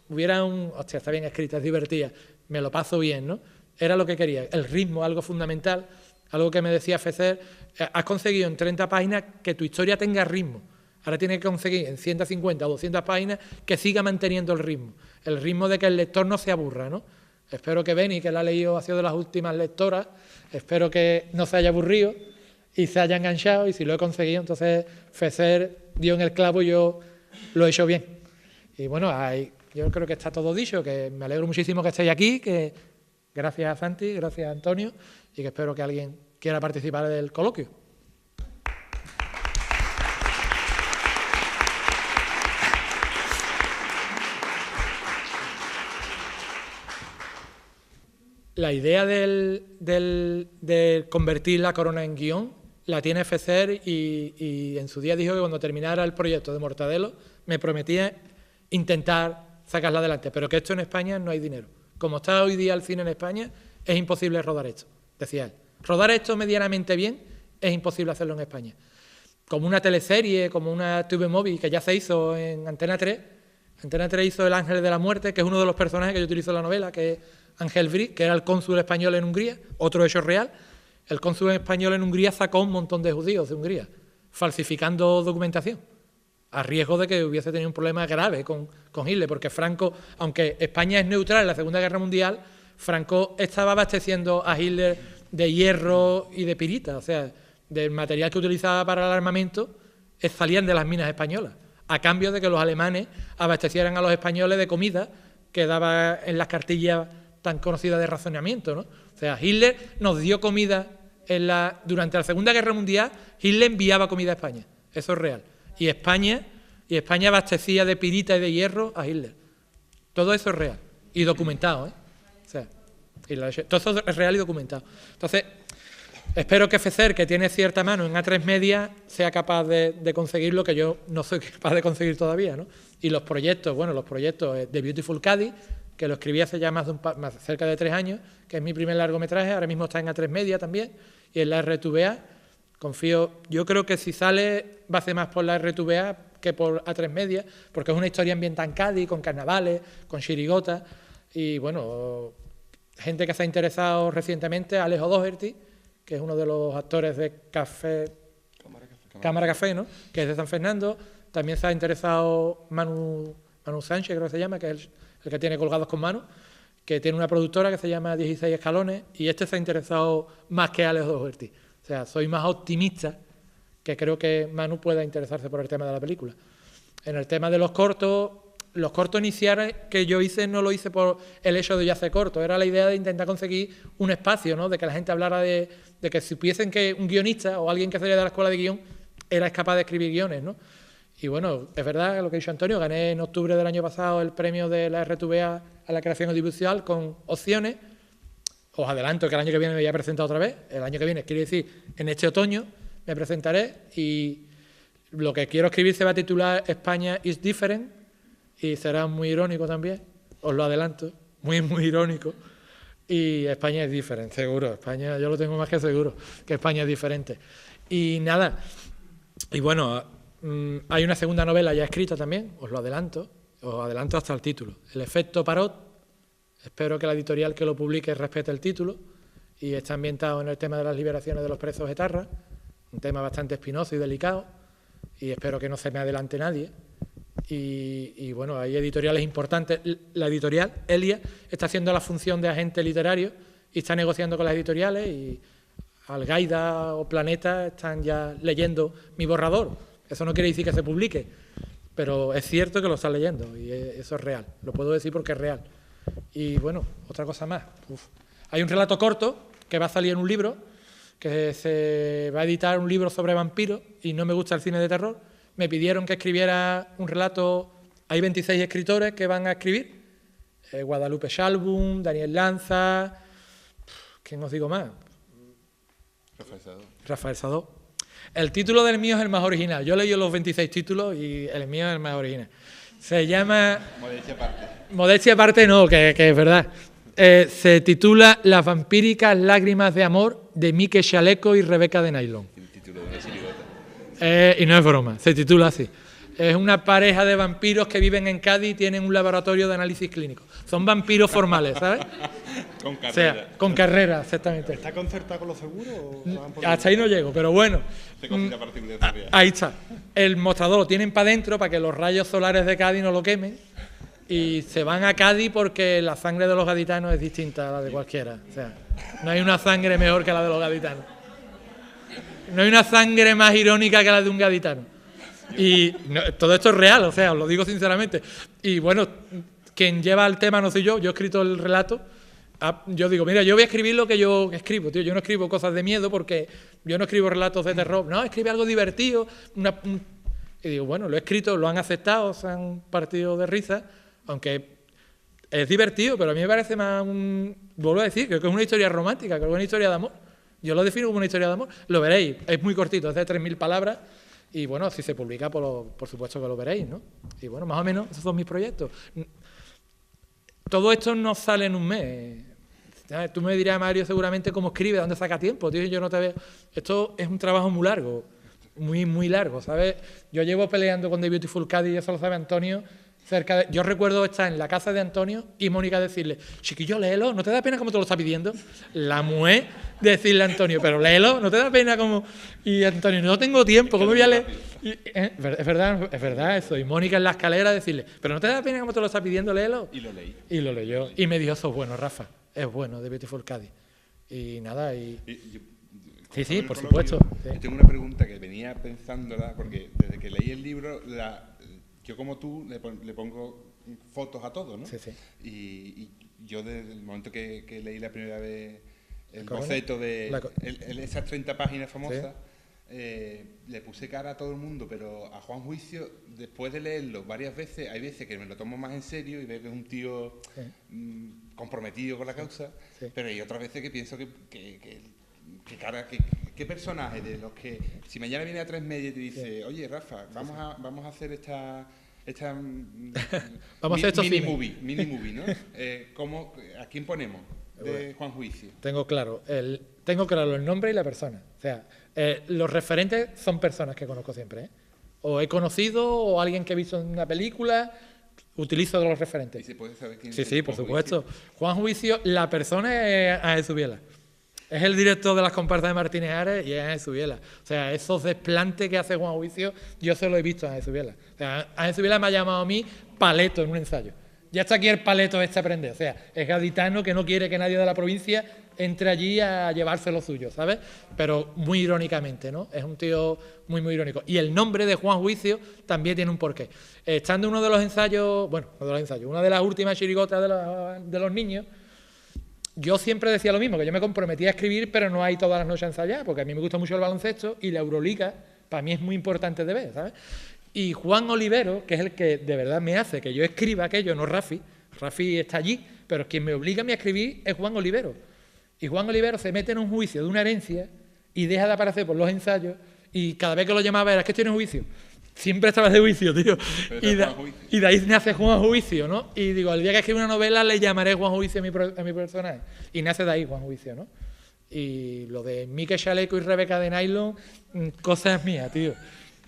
[SPEAKER 1] hubiera un... Hostia, está bien escrita, es divertida, me lo paso bien, ¿no? Era lo que quería, el ritmo, algo fundamental, algo que me decía Fecer, has conseguido en 30 páginas que tu historia tenga ritmo. Ahora tienes que conseguir en 150 o 200 páginas que siga manteniendo el ritmo de que el lector no se aburra, ¿no? Espero que Beni, que la ha leído, ha sido de las últimas lectoras, espero que no se haya aburrido y se haya enganchado, y si lo he conseguido, entonces Fecer dio en el clavo y yo lo he hecho bien. Y bueno, yo creo que está todo dicho, que me alegro muchísimo que estéis aquí, que gracias a Santi, gracias a Antonio, y que espero que alguien quiera participar del coloquio. La idea de convertir la corona en guión la tiene Fecer y en su día dijo que cuando terminara el proyecto de Mortadelo me prometía intentar sacarla adelante, pero que esto en España no hay dinero. Como está hoy día el cine en España, es imposible rodar esto, decía él. Rodar esto medianamente bien es imposible hacerlo en España. Como una teleserie, como una TV Móvil que ya se hizo en Antena 3. Antena 3 hizo El Ángel de la Muerte, que es uno de los personajes que yo utilizo en la novela, que es Ángel Briz, que era el cónsul español en Hungría, otro hecho real. El cónsul español en Hungría sacó un montón de judíos de Hungría, falsificando documentación, a riesgo de que hubiese tenido un problema grave con Hitler, porque Franco, aunque España es neutral en la Segunda Guerra Mundial, Franco estaba abasteciendo a Hitler de hierro y de pirita, o sea, del material que utilizaba para el armamento, salían de las minas españolas, a cambio de que los alemanes abastecieran a los españoles de comida que daba en las cartillas tan conocidas de racionamiento, ¿no? O sea, Hitler nos dio comida durante la Segunda Guerra Mundial. Hitler enviaba comida a España, eso es real. Y España abastecía de pirita y de hierro a Hitler. Todo eso es real y documentado, ¿eh? O sea, todo eso es real y documentado. Entonces, espero que Fecer, que tiene cierta mano en A3 Media, sea capaz de conseguir lo que yo no soy capaz de conseguir todavía, ¿no? Y los proyectos de Beautiful Cádiz, que lo escribí hace ya cerca de 3 años, que es mi primer largometraje, ahora mismo está en A3 Media también, y en la RTVA. Yo creo que si sale va a ser más por la RTVA que por A3 Media, porque es una historia ambientada en Cádiz, con carnavales, con chirigotas, y bueno, gente que se ha interesado recientemente, Alejo Doherty, que es uno de los actores de Cámara Café, ¿no? Que es de San Fernando. También se ha interesado Manu Sánchez, creo que se llama, que es el que tiene Colgados con Manu, que tiene una productora que se llama 16 Escalones, y este se ha interesado más que Alex Doherty. O sea, soy más optimista, que creo que Manu pueda interesarse por el tema de la película. En el tema de los cortos iniciales que yo hice no lo hice por el hecho de yo hacer cortos, era la idea de intentar conseguir un espacio, ¿no? De que la gente hablara de que supiesen que un guionista o alguien que salía de la escuela de guión era capaz de escribir guiones, ¿no? Y bueno, es verdad lo que ha dicho Antonio, gané en octubre del año pasado el premio de la RTVA a la creación audiovisual con opciones. Os adelanto que el año que viene me voy a presentar otra vez. El año que viene, quiere decir, en este otoño me presentaré, y lo que quiero escribir se va a titular España is Different, y será muy irónico también, os lo adelanto, muy, muy irónico. Y España es diferente, seguro. España, yo lo tengo más que seguro, que España es diferente. Y nada, y bueno, hay una segunda novela ya escrita también, os adelanto hasta el título. El efecto Parot, espero que la editorial que lo publique respete el título, y está ambientado en el tema de las liberaciones de los presos etarras, un tema bastante espinoso y delicado, y espero que no se me adelante nadie. Y bueno, hay editoriales importantes. La editorial Elia está haciendo la función de agente literario y está negociando con las editoriales, y Algaida o Planeta están ya leyendo mi borrador. Eso no quiere decir que se publique, pero es cierto que lo están leyendo, y eso es real. Lo puedo decir porque es real. Y bueno, otra cosa más. Hay un relato corto que va a salir en un libro, que se va a editar un libro sobre vampiros y no me gusta el cine de terror. Me pidieron que escribiera un relato. Hay 26 escritores que van a escribir. Guadalupe Shalbum, Daniel Lanza... ¿Quién os digo más? Rafael Sadó. El título del mío es el más original. Yo he leído los 26 títulos y el mío es el más original. Se llama...
[SPEAKER 2] Modestia aparte.
[SPEAKER 1] Modestia aparte no, que es verdad. Se titula Las vampíricas lágrimas de amor de Mike Chaleco y Rebeca de Nailon.
[SPEAKER 2] El título de una chirigota.
[SPEAKER 1] Y no es broma, se titula así. Es una pareja de vampiros que viven en Cádiz y tienen un laboratorio de análisis clínico. Son vampiros formales, ¿sabes?
[SPEAKER 2] Con carrera.
[SPEAKER 1] O sea, con carrera, exactamente.
[SPEAKER 3] ¿Está concertado con los seguros?
[SPEAKER 1] Hasta ahí no llego, pero bueno. Ahí está. El mostrador lo tienen para adentro para que los rayos solares de Cádiz no lo quemen. Y se van a Cádiz porque la sangre de los gaditanos es distinta a la de cualquiera. O sea, no hay una sangre mejor que la de los gaditanos. No hay una sangre más irónica que la de un gaditano. Y todo esto es real, o sea, os lo digo sinceramente. Y bueno, quien lleva el tema no soy yo he escrito el relato. Yo digo, mira, yo voy a escribir lo que yo escribo, tío. Yo no escribo cosas de miedo porque yo no escribo relatos de terror. No, escribe algo divertido. Y digo, bueno, lo he escrito, lo han aceptado, se han partido de risa, aunque es divertido, pero a mí me parece más vuelvo a decir, creo que es una historia romántica, creo que es una historia de amor. Yo lo defino como una historia de amor. Lo veréis, es muy cortito, es de 3.000 palabras. Y bueno, si se publica, por supuesto que lo veréis, ¿no? Y bueno, más o menos esos son mis proyectos. Todo esto no sale en un mes. Tú me dirás, Mario, seguramente cómo escribe, dónde saca tiempo, tío, yo no te veo. Esto es un trabajo muy largo, muy largo, ¿sabes? Yo llevo peleando con The Beautiful Cádiz, y eso lo sabe Antonio, yo recuerdo estar en la casa de Antonio y Mónica decirle, chiquillo, léelo, ¿no te da pena como te lo está pidiendo? La mujer decirle a Antonio, pero léelo, ¿no te da pena como...? Y Antonio, no tengo tiempo, ¿cómo voy a leer? Es verdad eso. Y Mónica en la escalera decirle, pero ¿no te da pena como te lo está pidiendo? Léelo.
[SPEAKER 2] Y lo leí.
[SPEAKER 1] Y lo leyó. Y me dijo, eso es bueno, Rafa, es bueno, The Beautiful Cádiz. Y nada, Sí, por supuesto.
[SPEAKER 2] Sí. Tengo una pregunta que venía pensándola, porque desde que leí el libro, yo como tú le pongo fotos a todo, ¿no?
[SPEAKER 1] Sí, sí.
[SPEAKER 2] Y yo desde el momento que leí la primera vez el boceto de esas 30 páginas famosas, sí. Le puse cara a todo el mundo, pero a Juan Juicio, después de leerlo varias veces, hay veces que me lo tomo más en serio y veo que es un tío comprometido con la causa, sí. Pero hay otras veces que pienso ¿qué personaje de los que, si mañana viene a 3 Media y te dice, oye, Rafa, vamos a hacer esta
[SPEAKER 1] vamos a hacer
[SPEAKER 2] mini movie, ¿no? ¿A quién ponemos de Juan Juicio?
[SPEAKER 1] Tengo claro el nombre y la persona. O sea, los referentes son personas que conozco siempre, ¿eh? O he conocido, o alguien que he visto en una película, utilizo los referentes.
[SPEAKER 2] ¿Y se puede saber quién es?
[SPEAKER 1] Sí, por supuesto. Juan Juicio, la persona es Ángel Zubiela. Es el director de las comparsas de Martínez Ares y es Ángel Zubiela. O sea, esos desplantes que hace Juan Juicio, yo se lo he visto a Ángel Zubiela. O sea, Ángel Zubiela me ha llamado a mí paleto en un ensayo. Ya está aquí el paleto este aprender. O sea, es gaditano que no quiere que nadie de la provincia entre allí a llevarse lo suyo, ¿sabes? Pero muy irónicamente, ¿no? Es un tío muy irónico. Y el nombre de Juan Juicio también tiene un porqué. Estando en uno de los ensayos, una de las últimas chirigotas de los niños, yo siempre decía lo mismo, que yo me comprometía a escribir, pero no hay todas las noches a ensayar, porque a mí me gusta mucho el baloncesto y la Euroliga para mí es muy importante de ver, ¿sabes? Y Juan Olivero, que es el que de verdad me hace que yo escriba aquello, no Rafi. Rafi está allí, pero quien me obliga a mí a escribir es Juan Olivero. Y Juan Olivero se mete en un juicio de una herencia y deja de aparecer por los ensayos y cada vez que lo llamaba era, ¿es que estoy en juicio? Siempre estaba de juicio, tío. Y de ahí nace Juan Juicio, ¿no? Y digo, el día que escriba una novela le llamaré Juan Juicio a mi personaje. Y nace de ahí Juan Juicio, ¿no? Y lo de Mike Chaleco y Rebeca de Nailon, cosas mías, tío.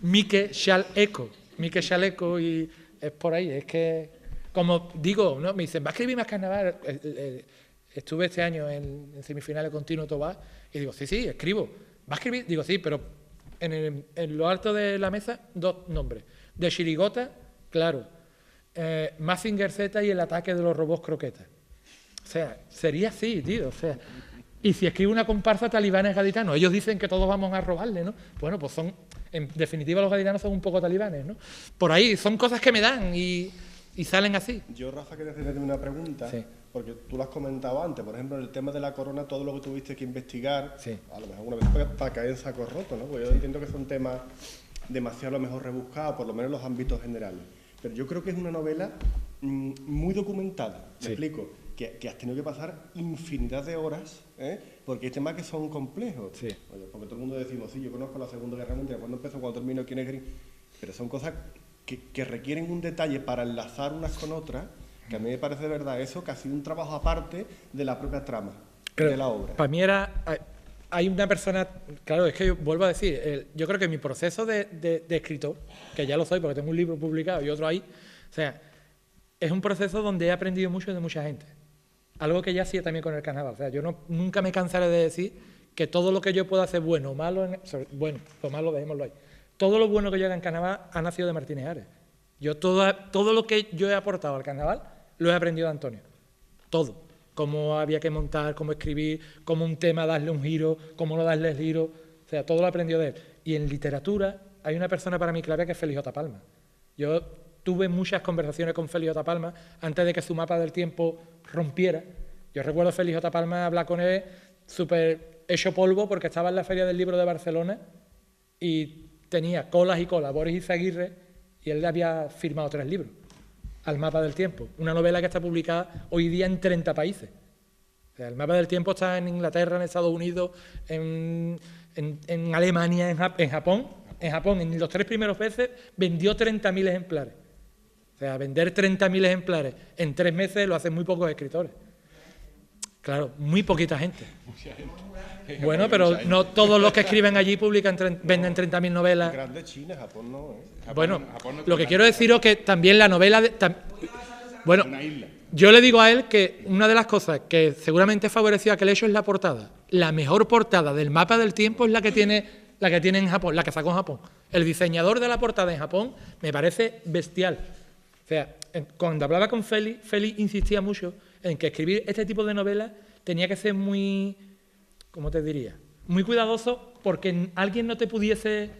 [SPEAKER 1] Mike Chaleco y es por ahí, es que, como digo, ¿no? Me dicen, ¿va a escribir más carnaval? Estuve este año en semifinales con Tino Tobá y digo, sí, escribo. ¿Va a escribir? Digo, sí, pero en lo alto de la mesa, 2 nombres. De Chirigota, claro, Mazinger Z y el ataque de los robots croquetas. O sea, sería así, tío, o sea... Y si escribe una comparsa talibanes gaditanos, ellos dicen que todos vamos a robarle, ¿no? Bueno, pues son, en definitiva los gaditanos son un poco talibanes, ¿no? Por ahí, son cosas que me dan y salen así.
[SPEAKER 3] Yo, Rafa, quería hacerle una pregunta,
[SPEAKER 1] sí.
[SPEAKER 3] porque tú lo has comentado antes, por ejemplo, en el tema de la corona, todo lo que tuviste que investigar,
[SPEAKER 1] Sí.
[SPEAKER 3] a lo mejor una vez para caer en saco roto, ¿no? Porque yo entiendo que son temas demasiado a lo mejor rebuscados, por lo menos en los ámbitos generales. Pero yo creo que es una novela muy documentada, me
[SPEAKER 1] Sí.
[SPEAKER 3] explico, que has tenido que pasar infinidad de horas, porque hay temas que son complejos.
[SPEAKER 1] Sí.
[SPEAKER 3] Oye, porque todo el mundo decimos, sí, yo conozco la Segunda Guerra Mundial, cuándo empezó, cuándo terminó, quién es Green, pero son cosas que requieren un detalle para enlazar unas con otras, que a mí me parece de verdad eso, que ha sido un trabajo aparte de la propia trama de la obra.
[SPEAKER 1] Para mí era... Hay una persona... Claro, es que yo vuelvo a decir, yo creo que mi proceso de escritor, que ya lo soy porque tengo un libro publicado y otro ahí, o sea, es un proceso donde he aprendido mucho de mucha gente. Algo que ya hacía también con el carnaval. O sea, yo nunca me cansaré de decir que todo lo que yo puedo hacer bueno o malo, bueno, lo malo dejémoslo ahí. Todo lo bueno que yo haga en carnaval ha nacido de Martínez Ares. Yo todo lo que yo he aportado al carnaval lo he aprendido de Antonio. Todo. Cómo había que montar, cómo escribir, cómo un tema darle un giro, cómo no darle el giro. O sea, todo lo he aprendido de él. Y en literatura hay una persona para mí clave que es Félix J. Palma. Yo tuve muchas conversaciones con Félix J. Palma antes de que su mapa del tiempo rompiera. Yo recuerdo a Félix J. Palma hablar con él súper hecho polvo porque estaba en la Feria del Libro de Barcelona y tenía colas y colas, Boris Izaguirre, y él le había firmado 3 libros al mapa del tiempo. Una novela que está publicada hoy día en 30 países. O sea, el mapa del tiempo está en Inglaterra, en Estados Unidos, en Alemania, en Japón. En Japón, en los 3 primeros meses, vendió 30.000 ejemplares. O sea, vender 30.000 ejemplares en 3 meses lo hacen muy pocos escritores. Claro, muy poquita gente. Bueno, pero no todos los que escriben allí venden 30.000 novelas.
[SPEAKER 3] Grande China, Japón no,
[SPEAKER 1] Bueno, lo que quiero deciros es que también la novela... Bueno, yo le digo a él que una de las cosas que seguramente favoreció a aquel hecho es la portada. La mejor portada del mapa del tiempo es la que tiene en Japón, la que sacó en Japón. El diseñador de la portada en Japón me parece bestial. O sea, cuando hablaba con Félix insistía mucho en que escribir este tipo de novelas tenía que ser muy, ¿cómo te diría? Muy cuidadoso porque alguien no te pudiese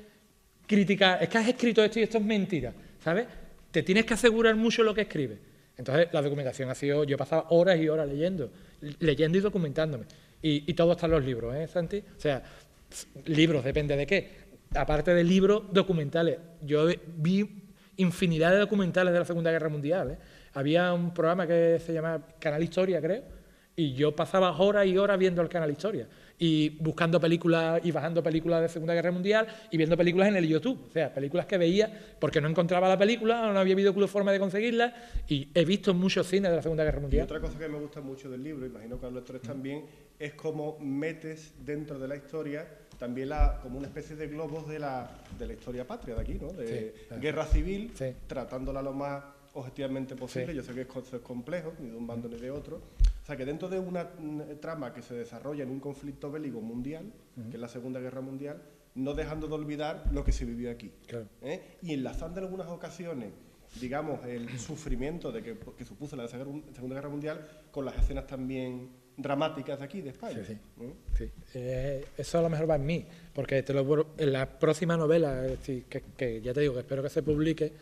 [SPEAKER 1] criticar. Es que has escrito esto y esto es mentira, ¿sabes? Te tienes que asegurar mucho lo que escribes. Entonces, la documentación ha sido... Yo he pasado horas y horas leyendo y documentándome. Y todo está en los libros, ¿eh, Santi? O sea, libros, depende de qué. Aparte de libros, documentales. Yo vi infinidad de documentales de la Segunda Guerra Mundial, ¿eh? Había un programa que se llamaba Canal Historia, creo, y yo pasaba horas y horas viendo el Canal Historia y buscando películas y bajando películas de Segunda Guerra Mundial y viendo películas en el YouTube, o sea, películas que veía porque no encontraba la película o no había habido forma de conseguirla, y he visto muchos cines de la Segunda Guerra
[SPEAKER 3] Y
[SPEAKER 1] Mundial.
[SPEAKER 3] otra cosa que me gusta mucho del libro, imagino que a los lectores también, es cómo metes dentro de la historia también como una especie de globos de la historia patria de aquí, ¿no? De
[SPEAKER 1] Sí, claro.
[SPEAKER 3] guerra civil,
[SPEAKER 1] Sí.
[SPEAKER 3] tratándola lo más objetivamente posible.
[SPEAKER 1] Sí.
[SPEAKER 3] Yo sé que es complejo, ni de un bando ni de otro. O sea, que dentro de una trama que se desarrolla en un conflicto bélico mundial, que es la Segunda Guerra Mundial, no dejando de olvidar lo que se vivió aquí.
[SPEAKER 1] Claro.
[SPEAKER 3] Y enlazando en algunas ocasiones, digamos, el sufrimiento que supuso la Segunda Guerra Mundial con las escenas también dramáticas de aquí, de España.
[SPEAKER 1] Sí, sí. Sí. Eso a lo mejor va en mí, porque en la próxima novela, es decir, que ya te digo que espero que se publique,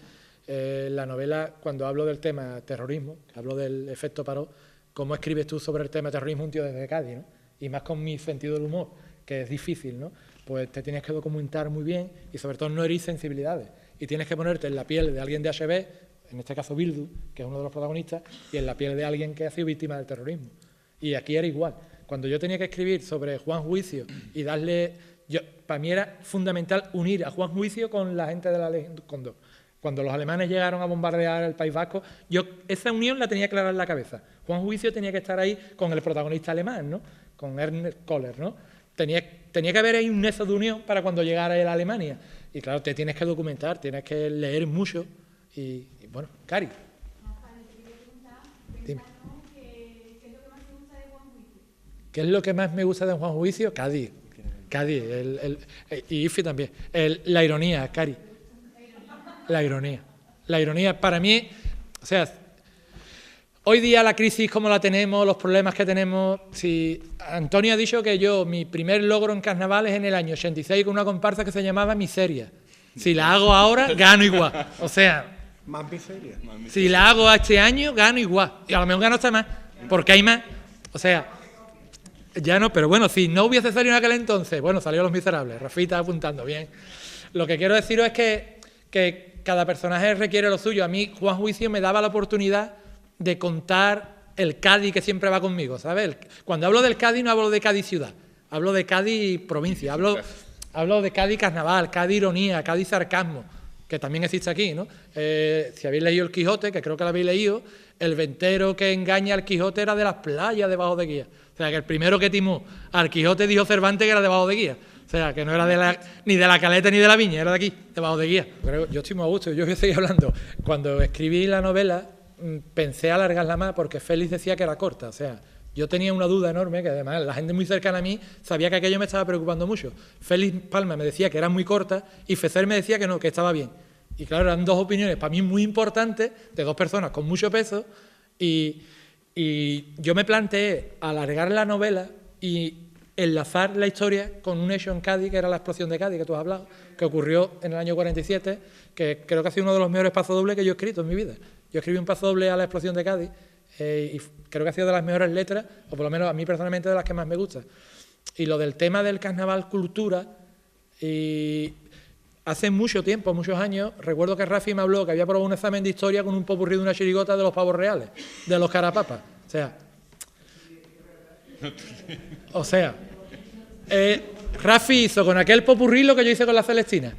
[SPEAKER 1] la novela, cuando hablo del tema terrorismo, hablo del efecto Parot, ¿cómo escribes tú sobre el tema terrorismo un tío desde Cádiz, ¿no? Y más con mi sentido del humor, que es difícil, ¿no? Pues te tienes que documentar muy bien y sobre todo no herir sensibilidades. Y tienes que ponerte en la piel de alguien de HB, en este caso Bildu, que es uno de los protagonistas, y en la piel de alguien que ha sido víctima del terrorismo. Y aquí era igual. Cuando yo tenía que escribir sobre Juan Juicio y darle... para mí era fundamental unir a Juan Juicio con la gente de la Legión Cóndor. Cuando los alemanes llegaron a bombardear el País Vasco, esa unión la tenía clara en la cabeza. Juan Juicio tenía que estar ahí con el protagonista alemán, ¿no? Con Ernst Koller, ¿no? Tenía que haber ahí un nexo de unión para cuando llegara él a Alemania. Y claro, te tienes que documentar, tienes que leer mucho. Y bueno, Cari. Dime. ¿Qué es lo que más me gusta de Juan Juicio? Cádiz. Cádiz. Y Ifi también. La ironía, Cari. La ironía. La ironía, para mí, o sea, hoy día la crisis como la tenemos, los problemas que tenemos, si Antonio ha dicho que mi primer logro en carnaval es en el año 86 con una comparsa que se llamaba Miseria. Si la hago ahora, gano igual. O sea,
[SPEAKER 3] Más miseria.
[SPEAKER 1] si la hago este año, gano igual. Y a lo mejor gano hasta más. Porque hay más, o sea, ya no, pero bueno, si no hubiese salido en aquel entonces, bueno, salió Los Miserables, Rafita apuntando, bien. Lo que quiero deciros es que cada personaje requiere lo suyo. A mí Juan Juicio me daba la oportunidad de contar el Cádiz que siempre va conmigo, ¿sabes? Cuando hablo del Cádiz no hablo de Cádiz ciudad, hablo de Cádiz provincia, hablo de Cádiz carnaval, Cádiz ironía, Cádiz sarcasmo, que también existe aquí, ¿no? Si habéis leído El Quijote, que creo que lo habéis leído, el ventero que engaña al Quijote era de las playas debajo de Guía. O sea, que el primero que timó al Quijote dijo Cervantes que era debajo de Guía. O sea, que no era ni de la Caleta ni de la Viña, era de aquí, debajo de Guía. Yo estoy muy a gusto, yo voy a seguir hablando. Cuando escribí la novela, pensé alargarla más porque Félix decía que era corta. O sea, yo tenía una duda enorme, que además la gente muy cercana a mí sabía que aquello me estaba preocupando mucho. Félix Palma me decía que era muy corta y Fecer me decía que no, que estaba bien. Y claro, eran dos opiniones para mí muy importantes, de dos personas con mucho peso, y yo me planteé alargar la novela y enlazar la historia con un hecho en Cádiz, que era la explosión de Cádiz, que tú has hablado, que ocurrió en el año 47, que creo que ha sido uno de los mejores pasodobles que yo he escrito en mi vida. Yo escribí un pasodoble a la explosión de Cádiz y creo que ha sido de las mejores letras, o por lo menos a mí personalmente de las que más me gusta. Y lo del tema del carnaval cultura, y hace mucho tiempo, muchos años, recuerdo que Rafi me habló que había probado un examen de historia con un popurrí de una chirigota de los pavos reales, de los carapapas. O sea, Rafi hizo con aquel popurrí lo que yo hice con la Celestina.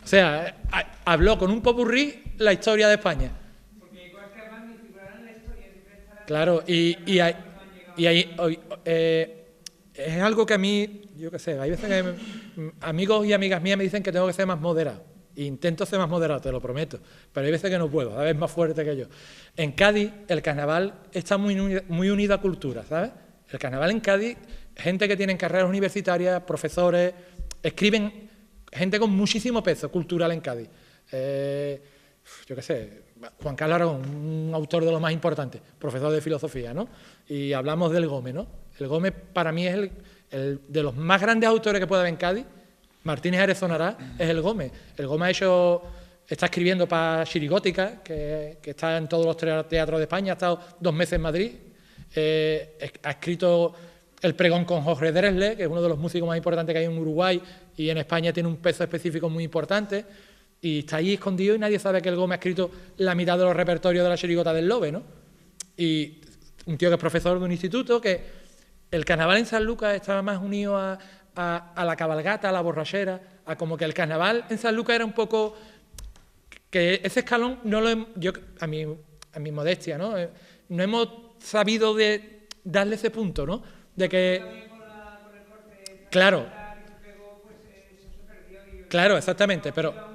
[SPEAKER 1] O sea, habló con un popurrí la historia de España. Claro, y ahí es algo que a mí, yo qué sé, hay veces que amigos y amigas mías me dicen que tengo que ser más moderado. Intento ser más moderado, te lo prometo, pero hay veces que no puedo, a veces más fuerte que yo. En Cádiz, el carnaval está muy unido a cultura, ¿sabes? El carnaval en Cádiz, gente que tiene carreras universitarias, profesores, escriben, gente con muchísimo peso cultural en Cádiz. Yo qué sé, Juan Carlos Aragón, un autor de los más importantes, profesor de filosofía, ¿no? Y hablamos del Gómez, ¿no? El Gómez para mí es el de los más grandes autores que puede haber en Cádiz. Martínez Ares sonará, es el Gómez. El Gómez está escribiendo para Chirigótica, que está en todos los teatros de España, ha estado 2 meses en Madrid. Ha escrito El Pregón con Jorge Dresle, que es uno de los músicos más importantes que hay en Uruguay y en España tiene un peso específico muy importante. Y está ahí escondido y nadie sabe que el Gómez ha escrito la mitad de los repertorios de la chirigota del Lobe, ¿no? Y un tío que es profesor de un instituto, que el carnaval en San Lucas estaba más unido a la cabalgata, a la borrachera, a como que el carnaval en San Lucas era un poco... que ese escalón no lo yo a mi modestia, ¿no? No hemos sabido de darle ese punto, ¿no? De que... Claro. Claro, exactamente, pero...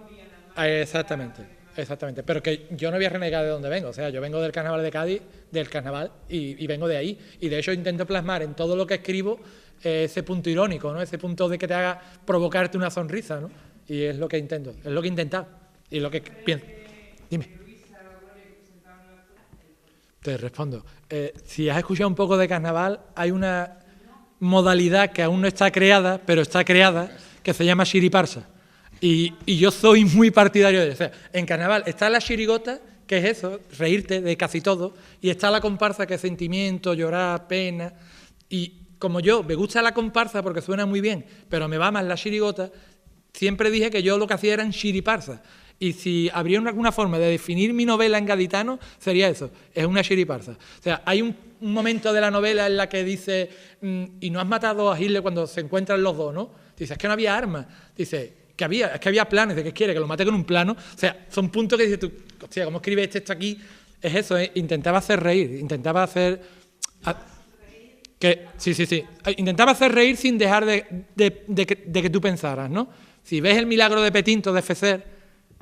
[SPEAKER 1] Exactamente, pero que yo no voy a renegar de dónde vengo, o sea, yo vengo del carnaval de Cádiz, del carnaval, y vengo de ahí, y de hecho intento plasmar en todo lo que escribo ese punto irónico, ¿no? Ese punto de que te haga provocarte una sonrisa, ¿no? Y es lo que intento, es lo que he intentado, y lo que pienso. Dime. Te respondo. Si has escuchado un poco de carnaval, hay una modalidad que aún no está creada, pero está creada, que se llama chiriparsa. Y yo soy muy partidario de eso. O sea, en carnaval está la chirigota, que es eso, reírte de casi todo, y está la comparsa, que es sentimiento, llorar, pena. Y como yo me gusta la comparsa porque suena muy bien, pero me va más la chirigota, siempre dije que yo lo que hacía eran chiriparsas. Y si habría alguna forma de definir mi novela en gaditano, sería eso, es una chiriparsa. O sea, hay un momento de la novela en la que dice, y no has matado a Hitler cuando se encuentran los dos, ¿no? Dice, es que no había armas. Dice... es que había planes, de que quiere que lo mate con un plano. O sea, son puntos que dices tú, hostia, ¿cómo escribe este texto aquí? Es eso, intentaba hacer reír, intentaba hacer... Sí. Intentaba hacer reír sin dejar de que tú pensaras, ¿no? Si ves El milagro de Petinto de Fecer,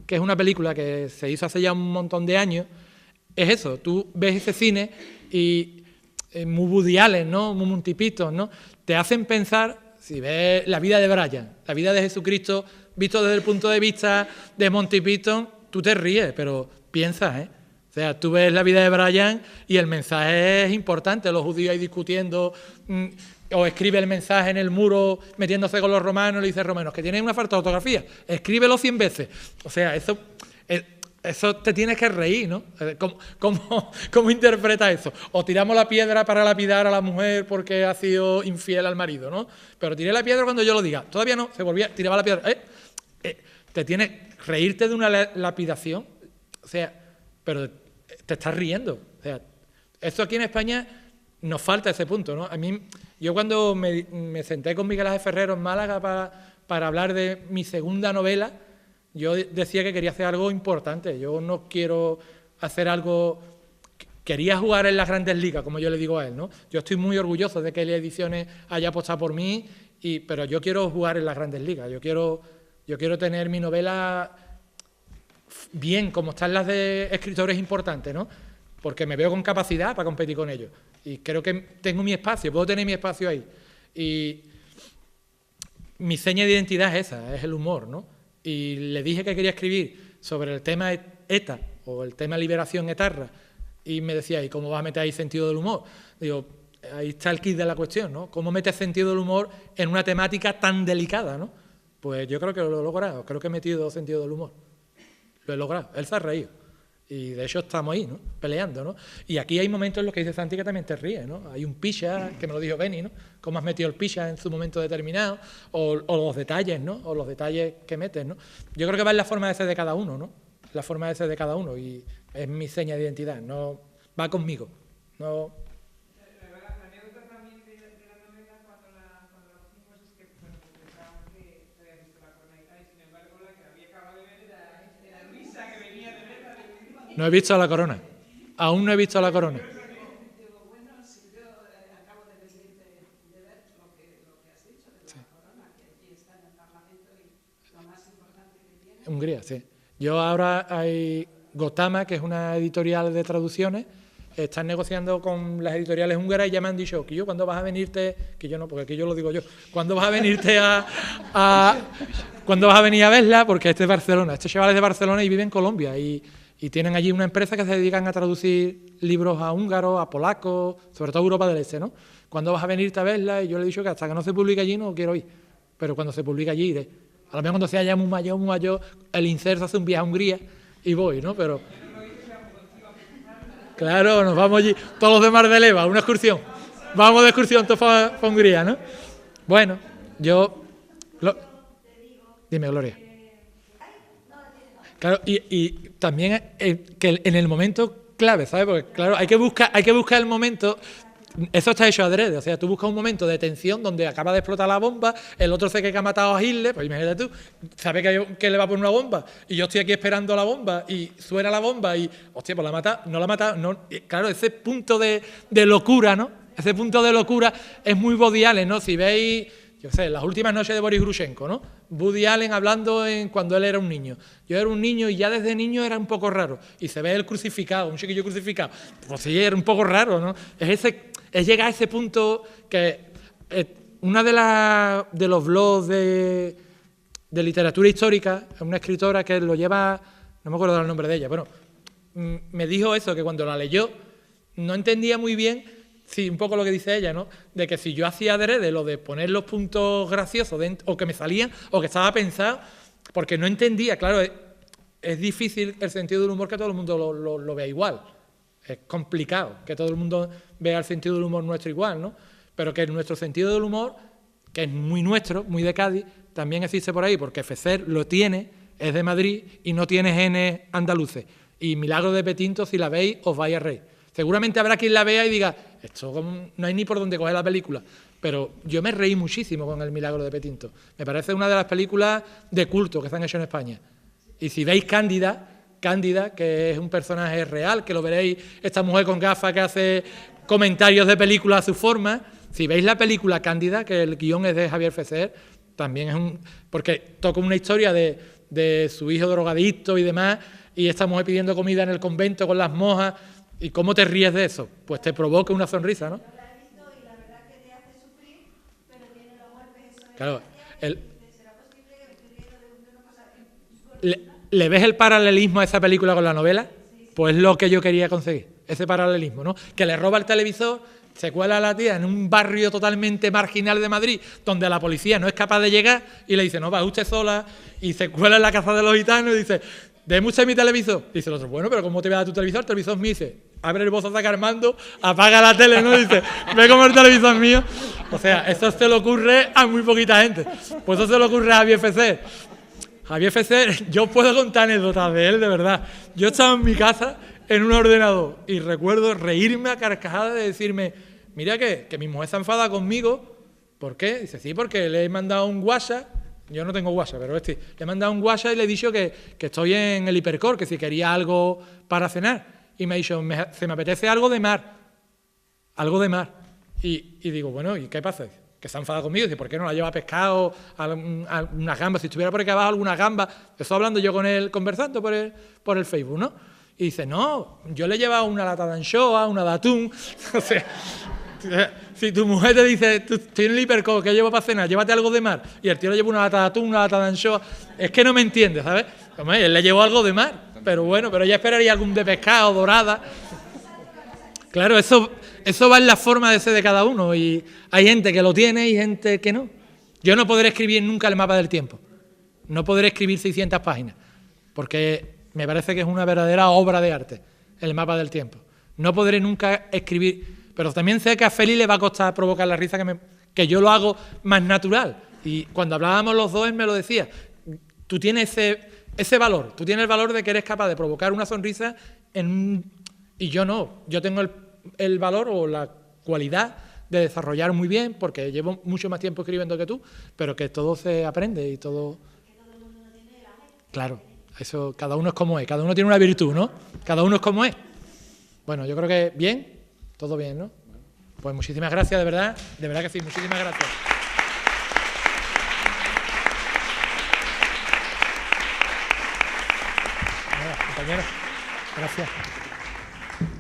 [SPEAKER 1] que es una película que se hizo hace ya un montón de años, es eso, tú ves ese cine y muy Woody Allen, ¿no? Muy Monty Python, ¿no? Te hacen pensar, si ves la vida de Brian, la vida de Jesucristo, visto desde el punto de vista de Monty Python, tú te ríes, pero piensas, ¿eh? O sea, tú ves la vida de Brian y el mensaje es importante, los judíos ahí discutiendo, o escribe el mensaje en el muro metiéndose con los romanos, le dice romanos, que tienen una falta de ortografía, escríbelo 100 veces. O sea, eso eso te tienes que reír, ¿no? ¿Cómo interpretas eso? O tiramos la piedra para lapidar a la mujer porque ha sido infiel al marido, ¿no? Pero tiré la piedra cuando yo lo diga. Todavía no, tiraba la piedra. Te tienes reírte de una lapidación, o sea, pero te estás riendo. O sea, esto aquí en España nos falta ese punto, ¿no? A mí, yo cuando me senté con Miguel Ángel Ferrero en Málaga para hablar de mi segunda novela, yo decía que quería hacer algo importante. Yo no quiero hacer algo... Quería jugar en las Grandes Ligas, como yo le digo a él, ¿no? Yo estoy muy orgulloso de que Elia Ediciones haya apostado por mí, pero yo quiero jugar en las Grandes Ligas. Yo quiero tener mi novela bien, como están las de escritores importantes, ¿no? Porque me veo con capacidad para competir con ellos. Y creo que tengo mi espacio, puedo tener mi espacio ahí. Y mi seña de identidad es esa, es el humor, ¿no? Y le dije que quería escribir sobre el tema ETA o el tema liberación etarra y me decía, ¿y cómo vas a meter ahí sentido del humor? Digo, ahí está el kit de la cuestión, ¿no? ¿Cómo metes sentido del humor en una temática tan delicada, ¿no? Pues yo creo que lo he logrado, creo que he metido sentido del humor. Lo he logrado, él se ha reído. Y de hecho estamos ahí, ¿no? Peleando, ¿no? Y aquí hay momentos en los que dice Santi que también te ríes, ¿no? Hay un picha, que me lo dijo Beni, ¿no? Cómo has metido el picha en su momento determinado, o los detalles, ¿no? O los detalles que metes, ¿no? Yo creo que va en la forma de ser de cada uno, ¿no? La forma de ser de cada uno, y es mi seña de identidad, no va conmigo, no...
[SPEAKER 4] La anécdota también de la novela cuando la hicimos es que pensábamos que se había visto La Corona y tal, y sin embargo la que había acabado de ver era Luisa, que venía de verla.
[SPEAKER 1] No he visto La Corona, aún no he visto La Corona.
[SPEAKER 4] Digo, bueno, si yo acabo de venir de ver lo que has dicho de La Corona, que aquí está en el Parlamento y lo más importante que tiene.
[SPEAKER 1] Hungría, sí. Yo ahora hay Gotama, que es una editorial de traducciones, están negociando con las editoriales húngaras y ya me han dicho, que yo cuando vas a venirte, que yo no, porque aquí yo lo digo yo, cuando vas a venirte cuando vas a venir a verla, porque este es de Barcelona, este chaval es de Barcelona y vive en Colombia y tienen allí una empresa que se dedican a traducir libros a húngaros, a polacos, sobre todo Europa del Este, ¿no? ¿Cuándo vas a venirte a verla? Y yo le he dicho que hasta que no se publique allí no quiero ir, pero cuando se publique allí iré. A lo mejor cuando sea ya muy mayor, el INCER hace un viaje a Hungría y voy, ¿no? Pero... Claro, nos vamos allí, todos los de Mar de Leva, una excursión. Vamos de excursión todos para Hungría, ¿no? Bueno, yo... Dime, Gloria. Claro, y también que en el momento clave, ¿sabes? Porque, claro, hay que buscar el momento... Eso está hecho adrede, o sea, tú buscas un momento de tensión donde acaba de explotar la bomba, el otro sé que ha matado a Hitler, pues imagínate tú, sabe que le va a poner una bomba, y yo estoy aquí esperando la bomba, y suena la bomba, y, hostia, pues la mata, no la mata, no, claro, ese punto de locura, ¿no? Ese punto de locura es muy Woody Allen, ¿no? Si veis, yo sé, las últimas noches de Boris Grushenko, ¿no? Woody Allen hablando cuando él era un niño. Yo era un niño y ya desde niño era un poco raro, y se ve él crucificado, un chiquillo crucificado, pues sí, era un poco raro, ¿no? Es llegar a ese punto que una de los blogs de literatura histórica, una escritora que lo lleva, no me acuerdo del nombre de ella, bueno, me dijo eso, que cuando la leyó no entendía muy bien, sí, un poco lo que dice ella, ¿no? De que si yo hacía adrede lo de poner los puntos graciosos o que me salían o que estaba pensado, porque no entendía, claro, es difícil el sentido del humor que todo el mundo lo vea igual. Es complicado que todo el mundo vea el sentido del humor nuestro igual, ¿no? Pero que nuestro sentido del humor, que es muy nuestro, muy de Cádiz, también existe por ahí, porque FECER lo tiene, es de Madrid y no tiene genes andaluces. Y Milagro de Petinto, si la veis, os vais a reír. Seguramente habrá quien la vea y diga, esto no hay ni por dónde coger la película. Pero yo me reí muchísimo con El Milagro de Petinto. Me parece una de las películas de culto que se han hecho en España. Y si veis Cándida, que es un personaje real, que lo veréis, esta mujer con gafas que hace comentarios de película a su forma. Si veis la película Cándida, que el guión es de Javier Fesser, también es porque toca una historia de su hijo drogadicto y demás, y esta mujer pidiendo comida en el convento con las monjas, ¿y cómo te ríes de eso? Pues te provoca una sonrisa, ¿no?
[SPEAKER 5] Yo la he visto y la verdad que te hace sufrir, pero tiene los golpes eso de
[SPEAKER 1] Claro,
[SPEAKER 5] ¿será posible que me estoy riendo de una cosa?
[SPEAKER 1] ¿Le ves el paralelismo a esa película con la novela? Pues es lo que yo quería conseguir, ese paralelismo, ¿no? Que le roba el televisor, se cuela a la tía en un barrio totalmente marginal de Madrid, donde la policía no es capaz de llegar, y le dice, no, va usted sola, y se cuela en la casa de los gitanos y dice, ¿debe usted mi televisor? Dice el otro, bueno, pero ¿cómo te voy a dar tu televisor? El televisor me dice, abre el bozo de Armando, apaga la tele, ¿no? Dice, ve como el televisor mío. O sea, eso se le ocurre a muy poquita gente. Pues eso se le ocurre a Javier Fesser. Javier Fesser, yo puedo contar anécdotas de él, de verdad. Yo estaba en mi casa en un ordenador y recuerdo reírme a carcajadas de decirme, mira que mi mujer se enfada conmigo. ¿Por qué? Dice, sí, porque le he mandado un WhatsApp. Yo no tengo WhatsApp, pero le he mandado un WhatsApp y le he dicho que estoy en el Hipercore, que si quería algo para cenar. Y me ha dicho, se me apetece algo de mar. Algo de mar. Y digo, bueno, ¿y qué pasa? Que se ha enfadado conmigo. Dice, ¿por qué no la lleva a pescado, a unas gambas? Si estuviera por aquí abajo algunas gambas. Estoy hablando yo con él, conversando por el Facebook, ¿no? Y dice, no, yo le he llevado una lata de anchoa, una de atún. O sea, si tu mujer te dice, tú tienes el Hipercore, ¿qué llevo para cenar? Llévate algo de mar. Y el tío le lleva una lata de atún, una lata de anchoa. Es que no me entiende, ¿sabes? Hombre, él le llevó algo de mar. Pero bueno, pero ella esperaría algún de pescado, dorada. Claro, eso va en la forma de ser de cada uno. Y hay gente que lo tiene y gente que no. Yo no podré escribir nunca el mapa del tiempo. No podré escribir 600 páginas. Porque me parece que es una verdadera obra de arte, el mapa del tiempo. No podré nunca escribir... Pero también sé que a Félix le va a costar provocar la risa, que yo lo hago más natural. Y cuando hablábamos los dos, él me lo decía. Tú tienes ese valor. Tú tienes el valor de que eres capaz de provocar una sonrisa y yo no. Yo tengo el valor o la cualidad de desarrollar muy bien, porque llevo mucho más tiempo escribiendo que tú, pero que todo se aprende y todo... Claro, eso, cada uno es como es. Cada uno tiene una virtud, ¿no? Cada uno es como es. Bueno, yo creo que bien. Todo bien, ¿no? Pues muchísimas gracias, de verdad que sí, muchísimas gracias. Bueno, compañeros, gracias.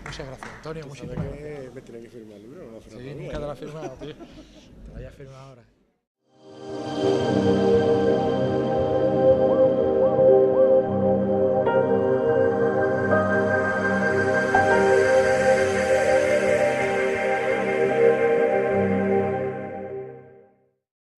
[SPEAKER 1] Muchas gracias, Antonio, muchísimas gracias.
[SPEAKER 3] Me tiene que firmar el libro, ¿no?
[SPEAKER 1] Sí, nunca te lo has firmado, tío. Te lo hayas firmado ahora.